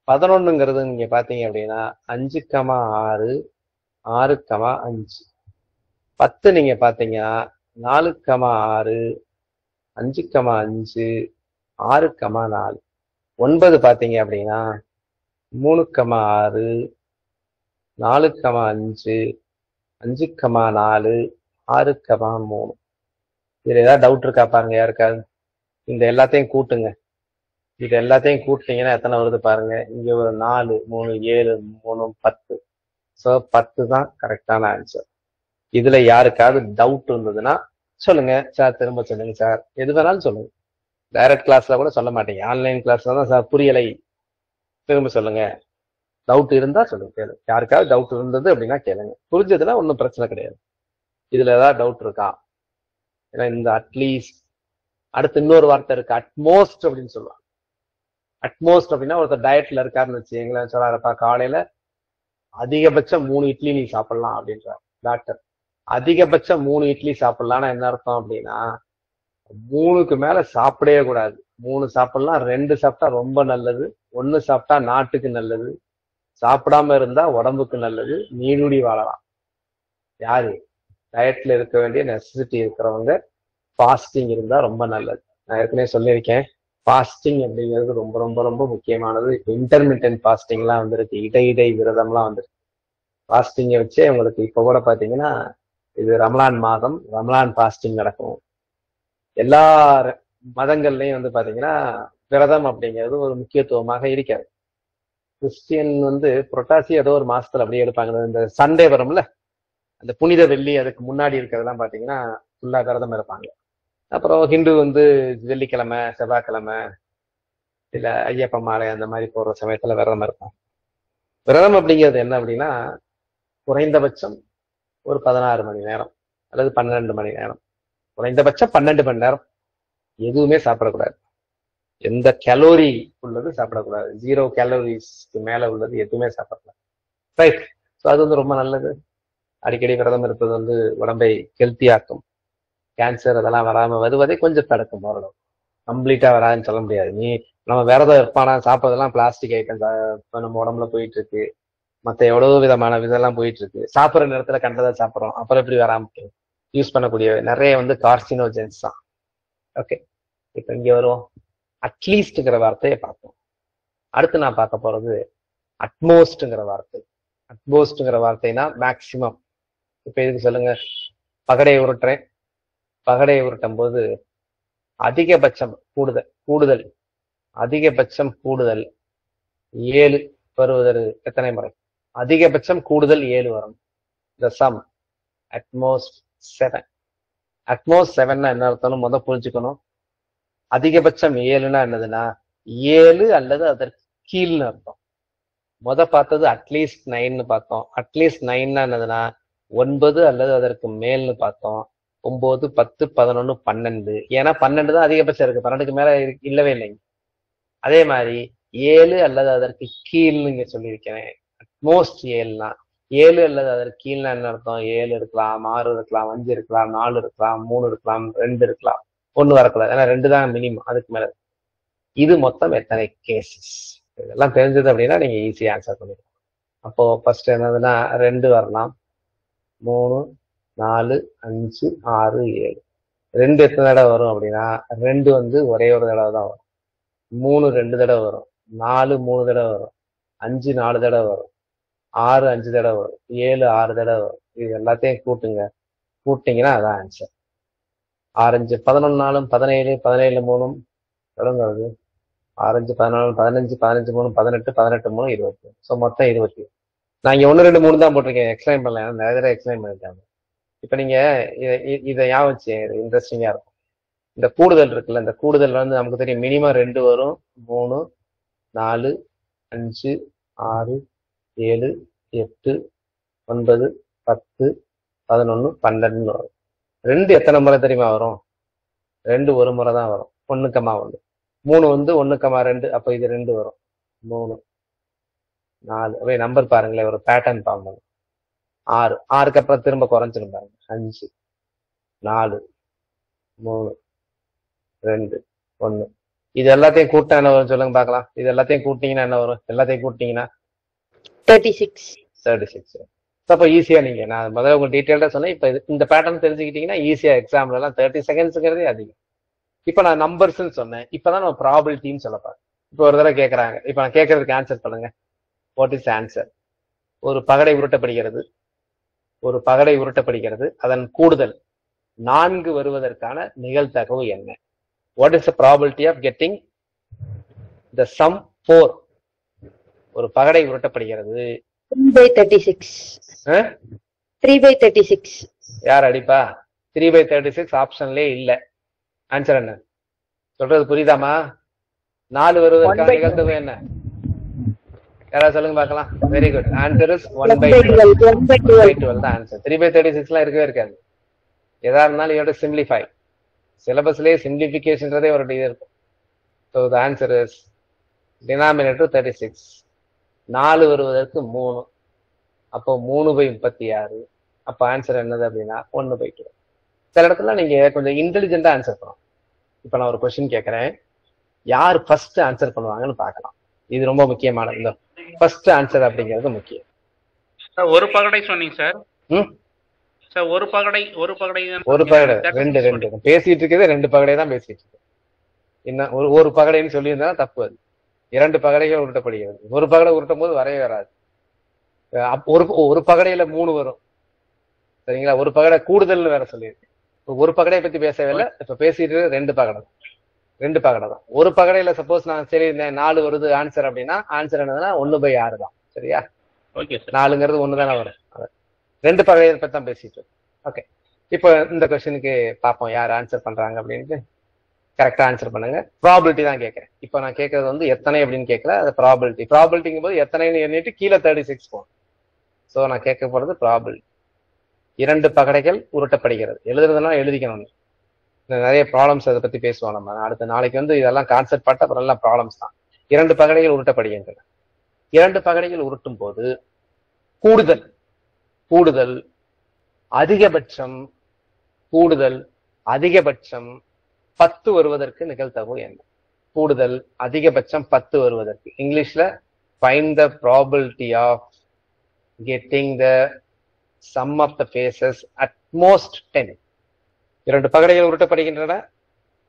[SPEAKER 1] 11ங்கிறது நீங்க பாத்தீங்க அப்படின்னா 5,6, 6,5. 10 நீங்க பாத்தீங்கன்னா 4,6, 5,5, 6,4. 9 பாத்தீங்க அப்படின்னா 3,6, 4,5, 5,4, 6,3. இதுல ஏதாவது டவுட் இருக்கா பாருங்க யாருக்காவது. இந்த எல்லாத்தையும் கூட்டுங்க. இது எல்லாத்தையும் கூட்டினீங்கன்னா எத்தனை வருது பாருங்க. இங்க ஒரு 4, 3, 7, 3, 10. ஸோ 10 தான் கரெக்டான ஆன்சர். இதுல யாருக்காவது டவுட் இருந்ததுன்னா சொல்லுங்க சார், திரும்ப சொல்லுங்க சார், எது வேணாலும் சொல்லுங்க. டைரக்ட் கிளாஸ்ல கூட சொல்ல மாட்டீங்க, ஆன்லைன் கிளாஸ்ல தான் சார் புரியலை, திரும்ப சொல்லுங்க. டவுட் இருந்தா சொல்லுங்க, கேளுங்க. யாருக்காவது டவுட் இருந்தது அப்படின்னா கேளுங்க. புரிஞ்சதுன்னா ஒன்றும் பிரச்சனை கிடையாது. இதுல ஏதாவது டவுட் இருக்கா? ஏன்னா இந்த அட்லீஸ்ட் அடுத்து இன்னொரு வார்த்தை இருக்கு, அட்மோஸ்ட் அப்படின்னு சொல்லுவாங்க. அட்மோஸ்ட் அப்படின்னா ஒருத்தர் டயட்ல இருக்காருன்னு வச்சுங்களேன், சொல்லாரப்பா காலையில அதிகபட்சம் 3 இட்லி நீ சாப்பிடலாம் அப்படின்றார் டாக்டர். அதிகபட்சம் 3 இட்லி சாப்பிடலாம்னா என்ன அர்த்தம் அப்படின்னா 3க்கு மேல சாப்பிடவே கூடாது. 3 சாப்பிடலாம், 2 சாப்பிட்டா ரொம்ப நல்லது, 1 சாப்பிட்டா நாட்டுக்கு நல்லது, சாப்பிடாம இருந்தா உடம்புக்கு நல்லது, நீடுடி வாழலாம். யாரு? டயட்ல இருக்க வேண்டிய நெசசிட்டி இருக்கிறவங்க ஃபாஸ்டிங் இருந்தா ரொம்ப நல்லது. நான் ஏற்கனவே சொல்லியிருக்கேன், ஃபாஸ்டிங் அப்படிங்கிறது ரொம்ப ரொம்ப ரொம்ப முக்கியமானது. இன்டர்மிட்டன்ட் ஃபாஸ்டிங்லாம் வந்திருக்கு, இடையிடை விரதம்லாம் வந்திருக்கு. ஃபாஸ்டிங்கை வச்சே உங்களுக்கு இப்ப கூட பாத்தீங்கன்னா இது ரமலான் மாதம், ரமலான் ஃபாஸ்டிங் நடக்கும். எல்லா மதங்கள்லயும் வந்து பாத்தீங்கன்னா விரதம் அப்படிங்கிறது ஒரு முக்கியத்துவமாக இருக்காது. கிறிஸ்டியன் வந்து புரட்டாசி ஏதோ ஒரு மாசத்துல அப்படியே எடுப்பாங்க. இந்த சண்டே வரும்ல, அந்த புனித வெள்ளி, அதுக்கு முன்னாடி இருக்கிறதெல்லாம் பாத்தீங்கன்னா ஃபுல்லா விரதம் இருப்பாங்க. அப்புறம் ஹிந்து வந்து வெள்ளிக்கிழமை, செவ்வாய்க்கிழமை, இல்ல ஐயப்ப மாலை அந்த மாதிரி போற சமயத்துல விரதம் இருப்பாங்க. விரதம் அப்படிங்கிறது என்ன அப்படின்னா குறைந்தபட்சம் ஒரு 16 மணி நேரம் அல்லது 12 மணி நேரம், குறைந்தபட்சம் 12 மணி நேரம் எதுவுமே சாப்பிடக்கூடாது. எந்த கேலோரி உள்ளது சாப்பிடக்கூடாது. 0 கேலோரிஸ்க்கு மேல உள்ளது எதுவுமே சாப்பிடக்கூடாது. ரைட். ஸோ அது வந்து ரொம்ப நல்லது. அடிக்கடி விரதம் இருப்பது வந்து உடம்பை ஹெல்த்தியாக்கும். கேன்சர் அதெல்லாம் வராம வருவதை கொஞ்சம் தடுக்கும். ஓரளவு கம்ப்ளீட்டா வராதுன்னு சொல்ல முடியாது. நம்ம விரதம் இருப்பானா, சாப்பிட்றதெல்லாம் பிளாஸ்டிக் ஐட்டம் நம்ம உடம்புல போயிட்டு இருக்கு, மற்ற எவ்வளவு விதமான இதெல்லாம் போயிட்டு இருக்கு. சாப்பிட்ற நேரத்துல கண்டதை சாப்பிட்றோம், அப்புறம் எப்படி வராம யூஸ் பண்ணக்கூடிய நிறைய வந்து கார்சினோஜென்ஸ் தான். ஓகே, இப்ப இங்க வருவோம். அட்லீஸ்ட்ங்கிற வார்த்தையை பார்ப்போம். அடுத்து நான் பார்க்க போறது அட்மோஸ்ட்ங்கிற வார்த்தை. அட்மோஸ்ட்ங்கிற வார்த்தைனா மேக்சிமம். இப்ப இதுக்கு சொல்லுங்க, பகடையை உருட்டுறேன். பகடையை உருட்டும் போது அதிகபட்சம் கூடுதல் அதிகபட்சம் கூடுதல் 7 வருவதற்கு எத்தனை முறை? அதிகபட்சம் கூடுதல் 7 வரும். The sum at most 7. அட்மோஸ்ட் 7னா என்ன அர்த்தம்னு முதல் புரிஞ்சுக்கணும். அதிகபட்சம் 7னா என்னதுன்னா 7 அல்லது அதற்கு கீழ்னு அர்த்தம். பார்த்தது அட்லீஸ்ட் 9ன்னு பார்த்தோம். அட்லீஸ்ட் 9னா என்னதுன்னா 9 அல்லது அதற்கு மேல்னு பார்த்தோம். 9, 10, 11, 12. ஏன்னா 12 தான் அதிகபட்சம் இருக்கு, 12க்கு மேல இல்லவே இல்லைங்க. அதே மாதிரி 7 அல்லது அதற்கு கீழ்னு இங்க சொல்லியிருக்கிறேன். அட்மோஸ்ட் 7னா 7 அல்லது அதற்கு கீழ்னா என்ன அர்த்தம்? 7 இருக்கலாம், 6 இருக்கலாம், 5 இருக்கலாம், 4 இருக்கலாம், 3 இருக்கலாம், 2 இருக்கலாம், 1 வரக்கூடாது. ஏன்னா 2 தான் மினிமம், அதுக்கு மேல. இது மொத்தம் எத்தனை கேசஸ்? இதெல்லாம் தெரிஞ்சது அப்படின்னா நீங்க ஈஸியா ஆன்சர் பண்ணிடலாம். அப்போ ஃபர்ஸ்ட் என்னதுன்னா 2 வரலாம், 3, 4, 5, 6, 7. 2 எத்தனை தடவை வரும் அப்படின்னா 2 வந்து ஒரே ஒரு தடவை தான் வரும். 3 2 தடவை வரும். 4 3 தடவை வரும். 5 4 தடவை வரும். 6 5 தடவை வரும். 7 6 தடவை வரும். இது எல்லாத்தையும் கூட்டிங்கன்னா அதான் ஆன்சர். 6 5 11 4 17, 17 3 தொடங்குறது. 6 5 14, 15, 15 3 18, 18 3 20. ஸோ மொத்தம் 20. நான் இங்க 1 2 3 தான் போட்டிருக்கேன், எக்ஸ்பிளைன் பண்ணல, நிறைய தடவை எக்ஸ்பிளைன் பண்ணிருக்காங்க. இப்ப நீங்க இதை ஞாபகம் வச்சு இன்ட்ரெஸ்டிங்கா இருக்கும். இந்த கூடுதல் இருக்குல்ல, இந்த கூடுதல் வந்து நமக்கு தெரியும் மினிமம் 2 வரும், 3 4 5 6 7 8 9 10 11 12 வரும். 2 எத்தனை முறை தெரியுமா வரும்? 2 ஒரு முறை தான் வரும், 1,1. 3 வந்து 1,2, அப்ப இது 2 வரும், 3 4. அப்படியே நம்பர் பாருங்களேன், ஒரு பேட்டர்ன் ஃபார்ம் பண்ணும். 6 6க்கு அப்புறம் திரும்ப குறைஞ்சிரும் பாருங்க, 5 4 3 2 1. இது எல்லாத்தையும் கூட்டினா என்ன வரும் சொல்லுங்க பார்க்கலாம். இது எல்லாத்தையும் கூட்டிங்கன்னா என்ன வரும்? எல்லாத்தையும் கூட்டிங்கன்னா
[SPEAKER 4] 36.
[SPEAKER 1] 36. அப்போ ஈஸியா நீங்க, நான் முதல்ல உங்களுக்கு டீட்டெயில்டா சொன்னேன். இப்ப இந்த பேட்டர்ன் தெரிஞ்சுக்கிட்டீங்கன்னா ஈஸியா எக்ஸாம்ல எல்லாம் 30 செகண்ட்ஸ்ங்கிறதே அதிகம். இப்ப நான் நம்பர்ஸ் சொன்னேன், இப்பதான் நம்ம ப்ராபபிலிட்டின்னு சொல்ல போறேன். இப்ப ஒரு தடவை கேட்கறாங்க, இப்ப நான் கேட்கறதுக்கு ஆன்சர் பண்ணுங்க. What is answer? ஒரு பகடை உருட்டப்படுகிறது, ஒரு பகடை உருட்டப்படுகிறது, அதன் கூடுதல் 4 வருவதற்கான நிகழ்தகவு என்ன? What is the probability of getting the sum 4? ஒரு பகடை உருட்டப்படுகிறது,
[SPEAKER 4] 3/36. 3/36.
[SPEAKER 1] யார் அடிப்பா? 3/36 ஆப்ஷன்லயே இல்ல. ஆன்சர் என்ன சொல்றது புரியுதாமா? 4 வருவதற்கான நிகழ்தகவு என்ன? யாராவது சொல்லுங்க பார்க்கலாம். Very good. ஆன்சர் இஸ் 1/12 தான் ஆன்சர். 3/36 எல்லாம் இருக்கவே இருக்காது. எதா இருந்தாலும் you have to simplify. சிலபஸ்லயே சிம்பிளிபிகேஷன்றதே ஒரு இது இருக்கும். So the answer is denominator 36. 4 வருவதற்கு 3, அப்போ 3/36. அப்போ ஆன்சர் என்னது அப்படின்னா 1/2. சில இடத்துல நீங்க கொஞ்சம் இன்டெலிஜென்டா ஆன்சர் பண்ணணும். இப்ப நான் ஒரு கொஸ்டின் கேட்கறேன், யார் ஃபர்ஸ்ட் ஆன்சர் பண்ணுவாங்கன்னு பார்க்கலாம். இது ரொம்ப முக்கியமானது. இந்த ஃபர்ஸ்ட் ஆன்சர் அப்படிங்கிறது முக்கியம்.
[SPEAKER 5] சார் ஒரு பகடை சொன்னீங்க சார். சார் ஒரு பகடை
[SPEAKER 1] 2 பேசிட்டு இருக்கிறது 2 பகடை தான் பேசிட்டு இருக்கு. என்ன ஒரு பகடைன்னு சொல்லியிருந்தா தப்பு. அது 2 பகடைகள் உருட்டப்படுகிறது. ஒரு பகடை உருட்டும் போது வரவே வராது. ஒரு பகடையில 3 வரும், சரிங்களா? ஒரு பகடை கூடுதல்னு வேற சொல்லியிருக்கு. ஒரு பகடையை பத்தி பேசவே இல்லை, இப்ப பேசிட்டு 2 பகடை தான். ஒரு பகடையில சப்போஸ் நான் சரி 4 வருது ஆன்சர் அப்படின்னா ஆன்சர் என்னதுன்னா 1/6 தான். சரியா?
[SPEAKER 5] Okay sir.
[SPEAKER 1] 4ங்கிறது 1 தானே வரும். 2 பகடையை பத்தி தான் பேசிட்டு. ஓகே, இப்போ இந்த கொஸ்டினுக்கு பார்ப்போம் யார் ஆன்சர் பண்றாங்க அப்படின்ட்டு. கரெக்டா ஆன்சர் பண்ணுங்க. ப்ராபிலிட்டி தான் கேட்கறேன். இப்போ நான் கேட்கறது வந்து எத்தனை அப்படின்னு கேட்கல, அது ப்ராபிலிட்டிங்கும் போது எத்தனைன்னு எண்ணிட்டு கீழே 36 போகும். ஸோ நான் கேட்க போறது ப்ராபிலிட்டி. 2 பகடைகள் உருட்டப்படுகிறது. எழுதுறதுனா எழுதிக்கணும். நிறைய ப்ராப்ளம்ஸ் அதை பத்தி பேசுவோம் நம்ம அடுத்த நாளைக்கு. வந்து இதெல்லாம் கான்செப்ட் பட்ட அப்புறம் எல்லாம் ப்ராப்ளம்ஸ் தான். 2 பகடைகள் உருட்டப்படுகின்றன. 2 பகடைகள் உருட்டும் போது கூடுதல் அதிகபட்சம் 10 வருவதற்கு நிகழ்தகவு என்ன? கூடுதல் அதிகபட்சம் 10 வருவதற்கு. இங்கிலீஷ்ல find the probability of getting the sum of the faces at most 10. 2 பகடைகள் உருட்டப்படுகின்றன.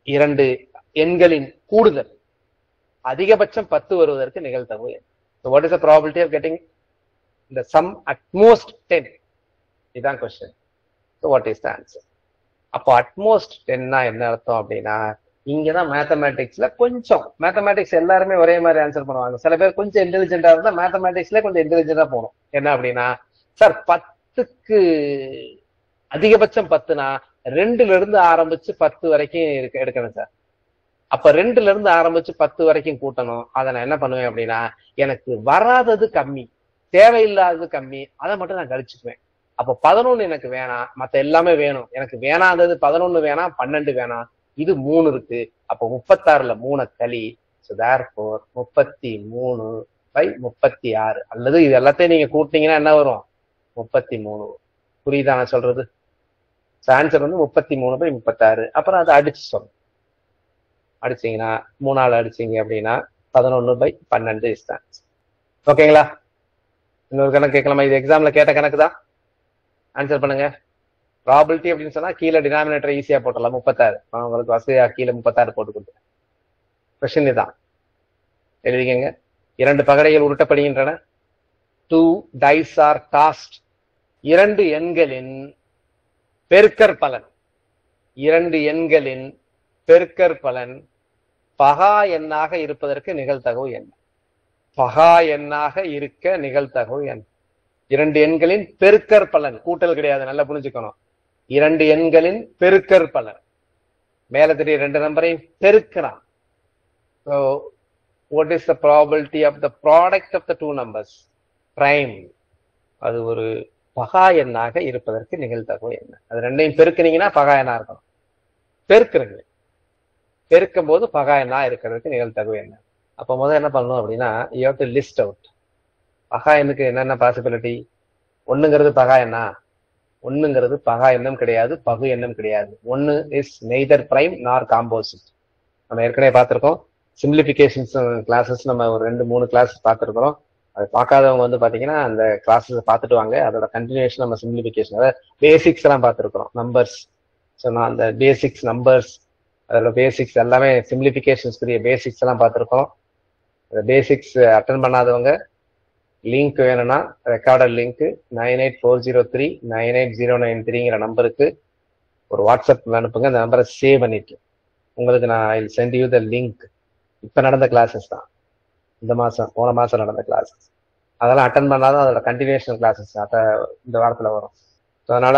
[SPEAKER 1] 2 எண்களின் கூடுதல் அதிகபட்சம் 10 வருவதற்கு நிகழ்தகவு. So what is the probability of getting the sum at most 10? இதுதான் question. So what is the answer? அப்போ அட்மோஸ்ட் 10னா என்ன அர்த்தம் அப்படின்னா, இங்கதான் மேத்தமேட்டிக்ஸ்ல கொஞ்சம், மேத்தமேட்டிக்ஸ் எல்லாருமே ஒரே மாதிரி ஆன்சர் பண்ணுவாங்க. சில பேர் கொஞ்சம் இன்டெலிஜென்டா இருந்தா மேத்தமேட்டிக்ஸ்ல கொஞ்சம் இன்டெலிஜென்டா போகணும். என்ன அப்படின்னா, சார் 10க்கு அதிகபட்சம் 10னா 2ல இருந்து ஆரம்பிச்சு 10 வரைக்கும் எடுக்கணும் சார். அப்ப 2ல இருந்து ஆரம்பிச்சு 10 வரைக்கும் கூட்டணும். அதை நான் என்ன பண்ணுவேன் அப்படின்னா, எனக்கு வராதது கம்மி, தேவையில்லாதது கம்மி, அதை மட்டும் நான் கழிச்சுக்குவேன். அப்போ 11 எனக்கு வேணாம், மத்த எல்லாமே வேணும். எனக்கு வேணாதது 11 வேணாம், 12 வேணாம், இது 3 இருக்கு. அப்போ 36ல 3 களி. So therefore 33/36. அல்லது இது எல்லாத்தையும் நீங்க கூட்டினீங்கன்னா என்ன வரும்? 33. புரியுதா நான் சொல்றது? ஆன்சர் வந்து 33/36. அப்புறம் அதை அடிச்சு சொல்லணும். அடிச்சீங்கன்னா 3ஆல் அடிச்சீங்க அப்படின்னா 11/12 இஸ் தான். ஓகேங்களா? இன்னொரு கணக்கு கேட்கலாமா? இது எக்ஸாம்ல கேட்ட கணக்கு தான். ஆன்சர் பண்ணுங்க. ப்ராபிலிட்டி அப்படின்னு சொன்னா கீழே டினாமினேட்டர் ஈஸியா போட்டலாம். 36. உங்களுக்கு வசதியா கீழே 36 போட்டு கொடுத்தேன். கொஸ்டின் தான் எழுதிக்கங்க. 2 பகடைகள் உருட்டப்படுகின்றன. 2 dice are tossed. 2 எண்களின் பெருக்கற்பலன். 2 எண்களின் பெருக்கற்பலன் பகா எண்ணாக இருப்பதற்கு நிகழ்தகவு என்ன? பகா எண்ணாக இருக்க நிகழ்தகவு என்ன? இரண்டு எண்களின் பெருக்கற் பலன், கூட்டல் கிடையாது, நல்லா புரிஞ்சுக்கணும். இரண்டு எண்களின் பெருக்கற் பலன், மேல தெரிய ரெண்டு நம்பரையும் பெருக்கிறான். So what is the probability of the product of the two numbers? Prime. அது ஒரு பகா எண்ணாக இருப்பதற்கு நிகழ்தகவு என்ன? அது ரெண்டையும் பெருக்குனீங்கன்னா பகா எண்ணா இருக்கணும். பெருக்குறீங்க, பெருக்கும் போது பகா எண்ணா இருக்கிறதுக்கு நிகழ்தகவு என்ன? அப்ப முதல்ல என்ன பண்ணணும் அப்படின்னா, you have to list out பகா எண்ணுக்கு என்னென்ன பாசிபிலிட்டி. ஒண்ணுங்கிறது பகா எண்ணா? ஒண்ணுங்கிறது பகா எண்ணம் கிடையாது, பகு எண்ணம் கிடையாது. ஒன்னு இஸ் நெய்தர் பிரைம் நார் காம்போசிட். நம்ம ஏற்கனவே பார்த்திருக்கோம். சிம்பிளிபிகேஷன்ஸ் கிளாஸஸ் நம்ம ஒரு 2-3 கிளாஸ் பார்த்துருக்கிறோம். அது பார்க்காதவங்க வந்து பாத்தீங்கன்னா அந்த கிளாஸஸ் பார்த்துட்டு வாங்க. அதோட கண்டினியூஷன் நம்ம சிம்பிளிபிகேஷன், அதாவது பேசிக்ஸ் எல்லாம் பார்த்துருக்கிறோம். நம்பர்ஸ், ஸோ நான் அந்த பேசிக்ஸ் நம்பர்ஸ், அதோட பேசிக்ஸ் எல்லாமே சிம்பிளிபிகேஷன்ஸ்க்குரிய பேசிக்ஸ் எல்லாம் பார்த்துருக்கோம். அந்த பேசிக்ஸ் அட்டன் பண்ணாதவங்க லிங்க் வேணும்னா ரெக்கார்டட் லிங்க் 9840398093ங்கிற நம்பருக்கு ஒரு வாட்ஸ்அப் அனுப்புங்க. அந்த நம்பரை சேவ் பண்ணிட்டு உங்களுக்கு நான் I will send you the link. இப்ப நடந்த கிளாஸஸ் தான், இந்த மாசம் போன மாசம் நடந்த கிளாஸஸ். அதெல்லாம் அட்டன் பண்ணாதான் அதோட கண்டினியூஷன் கிளாஸஸ் இந்த வாரத்துல வரும். அதனால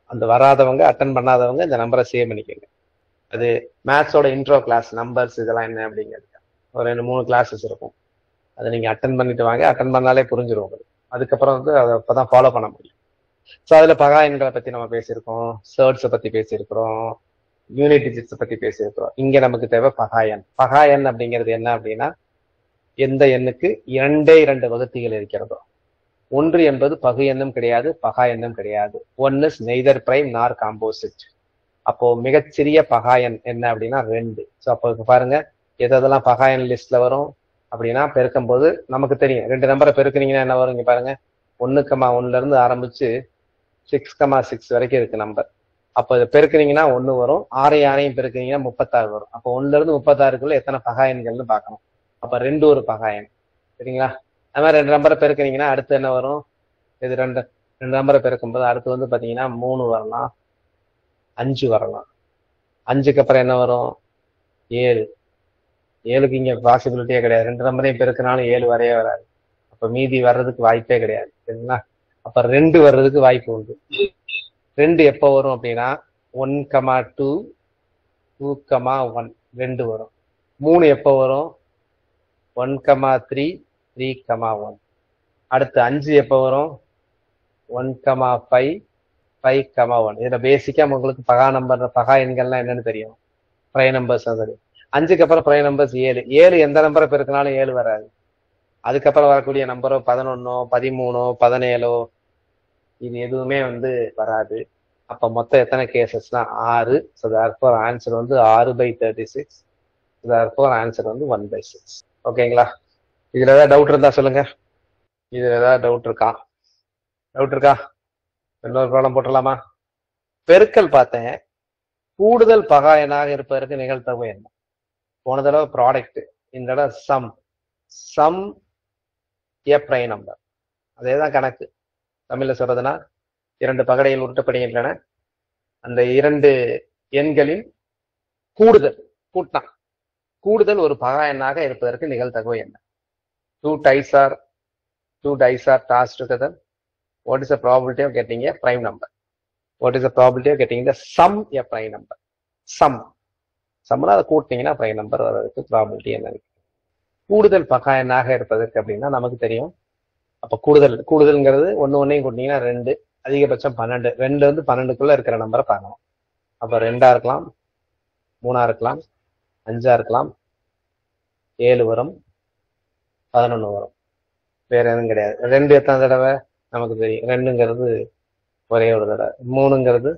[SPEAKER 1] அந்த வராதவங்க, அட்டன் பண்ணாதவங்க இந்த நம்பரை சேவ் பண்ணிக்கோங்க. அது மேத்ஸோட இன்ட்ரோ கிளாஸ், நம்பர்ஸ் இதெல்லாம் என்ன அப்படிங்கிறது ஒரு 2-3 கிளாஸஸ் இருக்கும். அதை நீங்க அட்டன் பண்ணிட்டு வாங்க. அட்டன் பண்ணாலே புரிஞ்சிடும் உங்களுக்கு. அதுக்கப்புறம் வந்து அதை அப்பதான் ஃபாலோ பண்ண முடியும். ஸோ அதுல பகா எண்களை பத்தி நம்ம பேசியிருக்கோம், சர்ட்ஸை பத்தி பேசியிருக்கிறோம், யூனிட் டிஜிட்ஸை பத்தி பேசியிருக்கிறோம். இங்க நமக்கு தேவை பகா எண். பகா எண் அப்படிங்கிறது என்ன அப்படின்னா, எந்த எண்ணுக்கு 2 வகுத்திகள் இருக்கிறதோ. ஒன்று என்பது பகு எண்ணும் கிடையாது, பகா எண்ணும் கிடையாது. ஒன் இஸ் நெய்தர் பிரைம் நார் காம்போசிட். அப்போ மிகச்சிறிய பகா எண் என்ன அப்படின்னா 2. ஸோ அப்போ பாருங்க எதெல்லாம் பகா எண் லிஸ்ட்ல வரும் அப்படின்னா, பெருக்கும் போது நமக்கு தெரியும். 2 நம்பரை பெருக்குனீங்கன்னா என்ன வரும்? இங்க பாருங்க, 1,1 இருந்து ஆரம்பிச்சு 6,6 வரைக்கும் இருக்கு நம்பர். அப்போ இதை பெருக்குனீங்கன்னா 1 வரும். 6 பெருக்குனீங்கன்னா 36 வரும். அப்போ 1ல இருந்து 36க்குள்ள எத்தனை பகா எண்கள்னு பார்க்கணும். அப்ப 2 ஒரு பகா எண், சரிங்களா? அது மாதிரி 2 நம்பரை பெருக்குனீங்கன்னா அடுத்து என்ன வரும்? இது 2 நம்பரை பெருக்கும் போது அடுத்து வந்து பாத்தீங்கன்னா 3 வரலாம், 5 வரலாம். 5க்கு அப்புறம் என்ன வரும்? 7. 7க்கு இங்க பாசிபிலிட்டியே கிடையாது. 2 நம்பரையும் பெருக்கினாலும் 7 வரையே வராது. அப்ப மீதி வர்றதுக்கு வாய்ப்பே கிடையாது, சரிங்களா? அப்ப 2 வர்றதுக்கு வாய்ப்பு உண்டு. 2 எப்போ வரும் அப்படின்னா 1,2, 2,1 2 வரும். 3 எப்போ வரும்? 1,3, 3,1. அடுத்து 5 எப்போ வரும்? 1,5, 5,1. இதுல பேசிக்கா உங்களுக்கு பகா நம்பர், பகா எண்கள்லாம் என்னன்னு தெரியும், ப்ரை நம்பர்ஸ் தெரியும். 5க்கு அப்புறம் ப்ரை நம்பர்ஸ் 7. 7 எந்த நம்பரை பெருக்கினாலும் 7 வராது. அதுக்கப்புறம் வரக்கூடிய நம்பரோ 11, 13, 17 இது எதுவுமே வந்து வராது. அப்ப மொத்தம் எத்தனை கேசஸ்னா 6. ஸோ therefore ஆன்சர் வந்து 6/36. therefore ஆன்சர் வந்து 1/6. ஓகேங்களா? இதுல ஏதாவது டவுட் இருந்தா சொல்லுங்க. இதுல ஏதாவது டவுட் இருக்கா? இன்னொரு ப்ராப்ளம் போட்டுடலாமா? பெருக்கல் பார்த்தேன். கூடுதல் பகா எண்ணாக இருப்பதற்கு நிகழ்தகவு என்ன? போன தடவை ப்ராடக்ட், இந்த தடவை சம் ஏ ப்ரை நம்பர். அதேதான் கணக்கு. தமிழ்ல சொல்றதுன்னா 2 பகடைகள் உருட்டப்படுகின்றன. அந்த 2 எண்களின் கூடுதல் ஒரு பகா எண்ணாக இருப்பதற்கு நிகழ்தகவு என்ன? 2 dice are tossed together. What is the probability of getting a prime number? What is the probability of getting the sum a prime number? சம்னா அதை கூட்டினீங்கன்னா prime நம்பர் வர்றதுக்கு ப்ராபிலிட்டி என்ன? கூடுதல் பகா எண்ணாக இருப்பதற்கு அப்படின்னா நமக்கு தெரியும். அப்ப கூடுதல்ங்கிறது 1 கூட்டினீங்கன்னா 2, அதிகபட்சம் 12. 2 வந்து 12க்குள்ள இருக்கிற நம்பரை பார்க்கணும். அப்ப 2ஆ இருக்கலாம், 3ஆ இருக்கலாம், 5ஆ இருக்கலாம், 7 வரும், 11 வரும். வேற எதுவும் கிடையாது. 2 எத்தனை தடவை நமக்கு தெரியும். 2ங்கிறது ஒரே ஒரு தடவை, 3ங்கிறது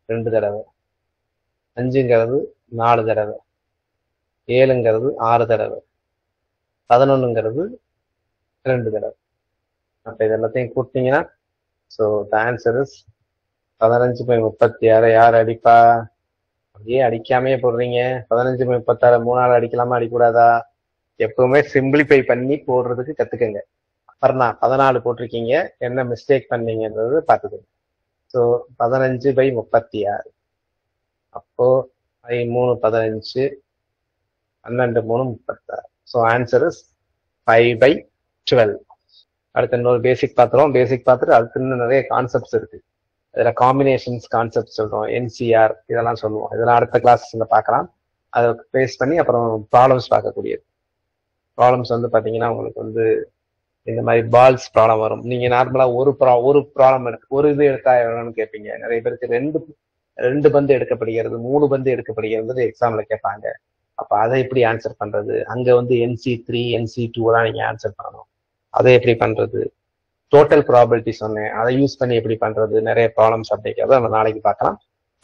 [SPEAKER 1] 2 தடவை, 5ங்கிறது 4 தடவை, 7ங்கிறது 6 தடவை, 11ங்கிறது 2 தடவை. அப்ப இது எல்லாத்தையும் கூட்டினீங்கன்னா ஸோ த ஆன்சர் இஸ் 15/36. யார் அடிப்பா? அப்படியே அடிக்காமே போடுறீங்க. 15/36 3ஆல் அடிக்கலாமா, அடிக்கூடாதா? எப்பவுமே சிம்பிளிஃபை பண்ணி போடுறதுக்கு கத்துக்கங்க. அப்புறம் நான் 14 போட்டிருக்கீங்க, என்ன மிஸ்டேக் பண்ணீங்கன்றது பார்த்துக்கோங்க. ஸோ 15/36. அப்போ 3 15, 12 3 36. So answer is 5/12. அடுத்து இன்னொரு பேசிக் பார்த்துருவோம். பேசிக் பார்த்துட்டு அடுத்து இன்னும் நிறைய கான்செப்ட்ஸ் இருக்கு. இதுல காம்பினேஷன்ஸ் கான்செப்ட் சொல்றோம், என்சிஆர் இதெல்லாம் சொல்லுவோம். இதெல்லாம் அடுத்த கிளாஸ்ல பார்க்கலாம். அதை பேஸ் பண்ணி அப்புறம் ப்ராப்ளம்ஸ் பார்க்கக்கூடியது. ப்ராப்ளம்ஸ் வந்து பாத்தீங்கன்னா உங்களுக்கு வந்து இந்த மாதிரி பால்ஸ் ப்ராப்ளம் வரும். நீங்க நார்மலா ஒரு ப்ராப்ளம் ஒரு இது எடுத்தா எவ்வளோன்னு கேட்பீங்க. நிறைய பேருக்கு ரெண்டு பந்து எடுக்கப்படுகிறது, 3 பந்து எடுக்கப்படுகிறது எக்ஸாம்ல கேட்பாங்க. அப்ப அதை எப்படி ஆன்சர் பண்றது? அங்க வந்து NC3 NC2 எல்லாம் நீங்க ஆன்சர் பண்ணணும். அதை எப்படி பண்றது? டோட்டல் ப்ராபபிலிட்டி சொன்னேன், அதை யூஸ் பண்ணி எப்படி பண்றது? நிறைய ப்ராப்ளம்ஸ் அப்படிங்கிறத நம்ம நாளைக்கு பார்க்கலாம்.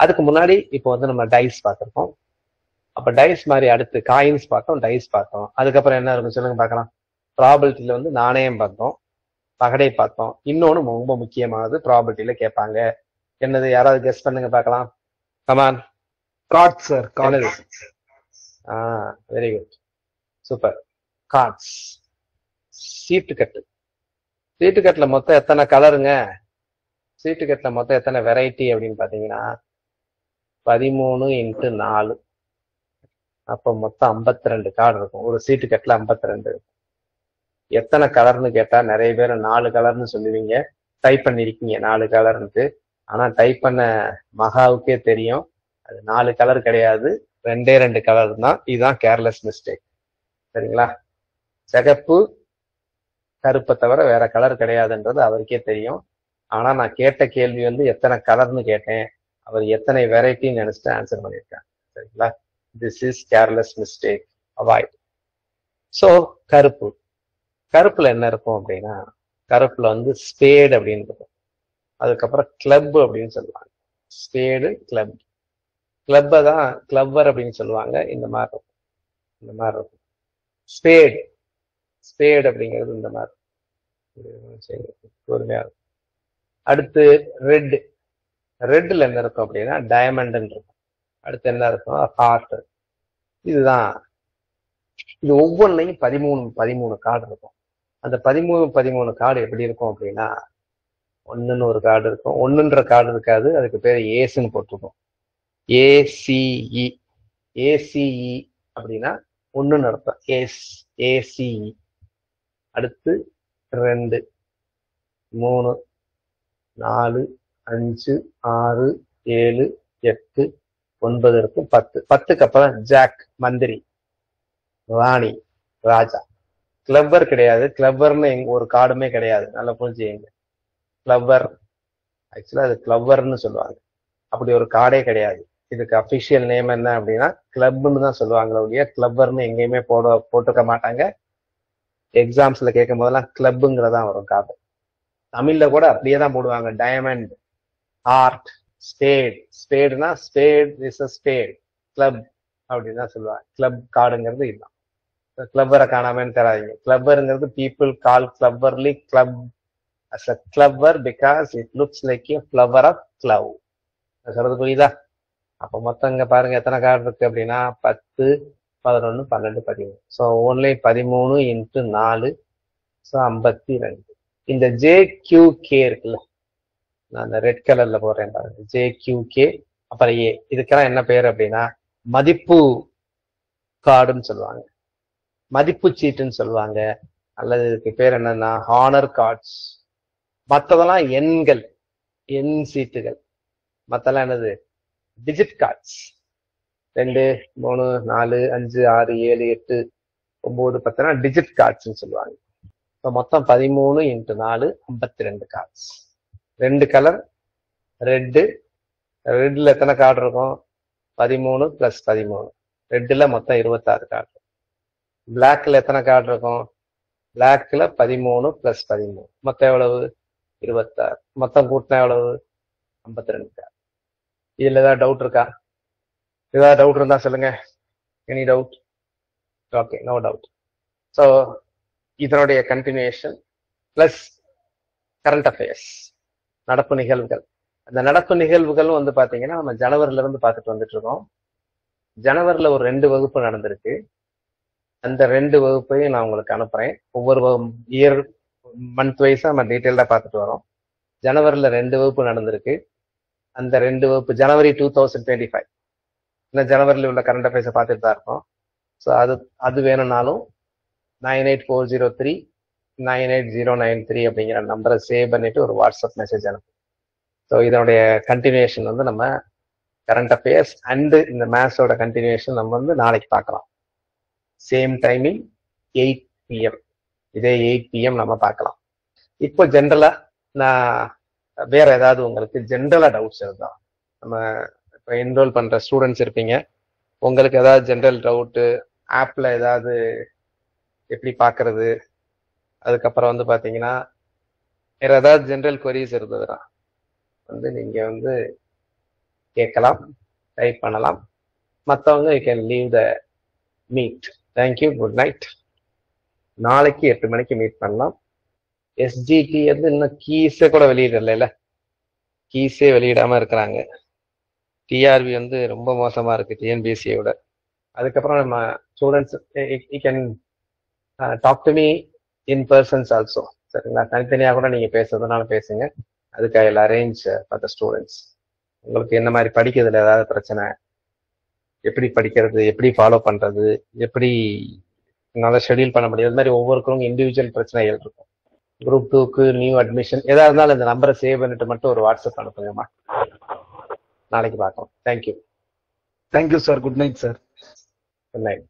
[SPEAKER 1] அதுக்கு முன்னாடி இப்போ வந்து நம்ம டைஸ் பார்த்துருக்கோம். அப்ப டைஸ் மாதிரி அடுத்து காயின்ஸ் பார்த்தோம், டைஸ் பார்த்தோம். அதுக்கப்புறம் என்ன இருக்கும் சொல்லுங்க பார்க்கலாம். ப்ராபபிலிட்டியில வந்து நாணயம் பார்த்தோம், பகடை பார்த்தோம். இன்னொன்னு ரொம்ப முக்கியமானது ப்ராபபிலிட்டியில கேட்பாங்க. என்னது? யாராவது கெஸ் பண்ணுங்க பார்க்கலாம். கமான்.
[SPEAKER 3] Cards sir.
[SPEAKER 1] என்னது? Very good, super. கார்ட்ஸ். சீட்டுக்கட்டு. சீட்டுக்கட்டுல மொத்தம் எத்தனை கலருங்க? சீட்டுக்கட்டுல மொத்தம் எத்தனை வெரைட்டி அப்படின்னு பாத்தீங்கன்னா 13 × 4. அப்ப மொத்தம் 52 கார்டு இருக்கும். ஒரு சீட்டுக்கட்டுல 52. எத்தனை கலர்னு கேட்டா நிறைய பேர் 4 கலர்னு சொல்லுவீங்க. டைப் பண்ணிருக்கீங்க 4 கலர்ன்ட்டு. ஆனா டைப் பண்ண மகாவுக்கே தெரியும் அது 4 கலர் கிடையாது, 2 கலர் தான். இதுதான் கேர்லெஸ் மிஸ்டேக். சரிங்களா? சிகப்பு கருப்பை தவிர வேற கலர் கிடையாதுன்றது அவருக்கே தெரியும். ஆனா நான் கேட்ட கேள்வி வந்து எத்தனை கலர்னு கேட்டேன், அவர் எத்தனை வெரைட்டின்னு நினைச்சிட்டு ஆன்சர் பண்ணியிருக்காங்க. சரிங்களா? This is careless mistake, avoid. So கருப்பு. கருப்புல என்ன இருக்கும் அப்படின்னா, கருப்புல வந்து ஸ்பேடு அப்படின்னு இருக்கும். அதுக்கப்புறம் கிளப் அப்படின்னு சொல்லுவாங்க. Spade, club. கிளப்பை தான் கிளப்பர் அப்படின்னு சொல்லுவாங்க. இந்த மாதிரி இருக்கும், இந்த மாதிரி இருக்கும். ஸ்பேடு, ஸ்பேடு அப்படிங்கிறது இந்த மாதிரி பொறுமையா இருக்கும். அடுத்து ரெட். ரெட்ல என்ன இருக்கும் அப்படின்னா டயமண்ட் இருக்கும். அடுத்து என்ன இருக்கும்? ஹார்ட். இதுதான். இது ஒவ்வொன்றையும் 13 கார்டு இருக்கும். அந்த 13 கார்டு எப்படி இருக்கும் அப்படின்னா, 1ன்னு ஒரு கார்டு இருக்கும். 1ன்ற கார்டு இருக்காது, அதுக்கு பேர் ஏஸ்ன்னு போட்டிருக்கும். ACE. ACE அப்படின்னா 1ன்னு அர்த்தம். ACE. அடுத்து 2, 3, 4, 5, 6, 7, 8, 9 இருக்கும். 10. 10க்கு அப்புறம் ஜாக், மந்திரி, ராணி, ராஜா. கிளப்பர் கிடையாது. கிளப்பர்னு ஒரு கார்டுமே கிடையாது. நல்லா புரிஞ்சுங்க. கிளப்பர் ஆக்சுவலா அது கிளப்பர்னு சொல்லுவாங்க. அப்படி ஒரு கார்டே கிடையாது. இதுக்கு அபிஷியல் நேம் என்ன அப்படின்னா கிளப்னு தான் சொல்லுவாங்க ஒழிய கிளப்பர்னு எங்கேயுமே போட்டுக்க மாட்டாங்க. எக்ஸாம்ஸ்ல கேட்கும் போதெல்லாம் கிளப்புங்கிறதா வரும் கார்டு. தமிழ்ல கூட அப்படியே தான் போடுவாங்க. Diamond, heart, spade. ஸ்பேடுனா spade is a spade, club அப்படின்னு தான் சொல்லுவாங்க. கிளப் கார்டுங்கிறது இதுதான். கிளப்பரை காணாமன்னு தராதிங்க. கிளப்பருங்கிறது பீப்புள் கால் கிளப்பர்லி club as a clubber because it looks like a flower of clove. சொல்றது புரியுதா? அப்ப மொத்தம் இங்க பாருங்க எத்தனை கார்டு இருக்கு அப்படின்னா 10, 11, 12, 13. So only 13 × 4, so 52. இந்த JQK இருக்குல்ல, நான் அந்த ரெட் கலர்ல போடுறேன் பாருங்க. JQK அப்புறம் A. இதுக்கெல்லாம் என்ன பேர் அப்படின்னா மதிப்பு கார்டுன்னு சொல்லுவாங்க, மதிப்பு சீட்டுன்னு சொல்லுவாங்க, அல்லது இதுக்கு பேர் என்னன்னா ஹானர் கார்ட்ஸ். மற்றதெல்லாம் எண்கள், எண் சீட்டுகள். மத்தெல்லாம் என்னது? Digit cards. 2, 3, 4, 5, 6, 7, 8, 9, 10 டிஜிட் கார்ட்ஸ்ன்னு சொல்லுவாங்க. இப்போ மொத்தம் 13 × 4, 52 கார்ட்ஸ். 2 colour red. ரெட்ல எத்தனை கார்டு இருக்கும்? 13 + 13. ரெட்ல மொத்தம் 26 கார்டு. பிளாக்ல எத்தனை கார்டு இருக்கும்? பிளாக்ல 13 + 13 மொத்தம் எவ்வளவு? 26. மொத்தம் கூட்டினா எவ்வளவு? 52 கார்டு. இதுல ஏதாவது டவுட் இருக்கா? ஏதாவது டவுட் இருந்தா சொல்லுங்க. Any doubt? Okay, no doubt. So இதனுடைய கண்டினியூஷன் பிளஸ் கரண்ட் அஃபேர்ஸ், நடப்பு நிகழ்வுகள். அந்த நடப்பு நிகழ்வுகள் வந்து பாத்தீங்கன்னா நம்ம ஜனவரில இருந்து பார்த்துட்டு வந்துட்டு இருக்கோம். ஜனவரில ஒரு 2 வகுப்பு நடந்திருக்கு. அந்த 2 வகுப்பையும் நான் உங்களுக்கு அனுப்புறேன். ஒவ்வொரு இயர் மந்த் வைஸா நம்ம டீட்டெயில்டா பார்த்துட்டு வரோம். ஜனவரில 2 வகுப்பு நடந்திருக்கு. அந்த 2 வகுப்பு ஜனவரி 2025. இந்த ஜனவரியில் உள்ள கரண்ட் அஃபேர்ஸை பார்த்துட்டு தான் இருக்கோம். ஸோ அது வேணும்னாலும் 98403 98093 அப்படிங்கிற நம்பரை சேவ் பண்ணிட்டு ஒரு வாட்ஸ்அப் மெசேஜ் அனுப்பும். ஸோ இதனுடைய கண்டினியூஷன் வந்து நம்ம கரண்ட் அஃபேர்ஸ் அண்டு இந்த மேத்ஸோட கண்டினியூஷன் நம்ம வந்து நாளைக்கு பார்க்கலாம். Same timing 8 PM. இதே 8 PM நம்ம பார்க்கலாம். இப்போ ஜென்ரலா நான் வேற ஏதாவது உங்களுக்கு ஜென்ரலா டவுட்ஸ் இருந்தா, நம்ம இப்போ என்ரோல் பண்ற ஸ்டூடெண்ட்ஸ் இருப்பீங்க, உங்களுக்கு ஏதாவது ஜென்ரல் டவுட்டு, ஆப்ல ஏதாவது எப்படி பார்க்கறது, அதுக்கப்புறம் வந்து பாத்தீங்கன்னா வேற ஏதாவது ஜென்ரல் queries இருந்ததுன்னா வந்து நீங்க வந்து கேட்கலாம், டைப் பண்ணலாம். மற்றவங்க you can leave the meet. Thank you, good night. நாளைக்கு 8 மணிக்கு மீட் பண்ணலாம். எஸ்ஜிடி வந்து இன்னும் கீஸே கூட வெளியிடல, கீஸே வெளியிடாம இருக்கிறாங்க. டிஆர்பி வந்து ரொம்ப மோசமா இருக்கு டிஎன்பிஎஸ்சியோட. அதுக்கப்புறம் நம்ம students you can talk to me in persons also. சரிங்களா, தனித்தனியாக கூட நீங்க பேசுறதுனால பேசுங்க. அதுக்கு I will arrange for the students. உங்களுக்கு என்ன மாதிரி படிக்கிறதுல ஏதாவது பிரச்சனை, எப்படி படிக்கிறது, எப்படி ஃபாலோ பண்றது, எப்படி நல்லா ஷெடியூல் பண்ண முடியும், அது மாதிரி ஒவ்வொருத்தரும் இண்டிவிஜுவல் பிரச்சனைகள் இருக்கும். குரூப் 2க்கு நியூ அட்மிஷன் எதா இருந்தாலும் இந்த நம்பரை சேவ் பண்ணிட்டு மட்டும் ஒரு வாட்ஸ்அப் அனுப்புங்கம்மா. நாளைக்கு பார்க்கலாம். Thank you.
[SPEAKER 3] Thank you sir. Good night sir.
[SPEAKER 1] Good night.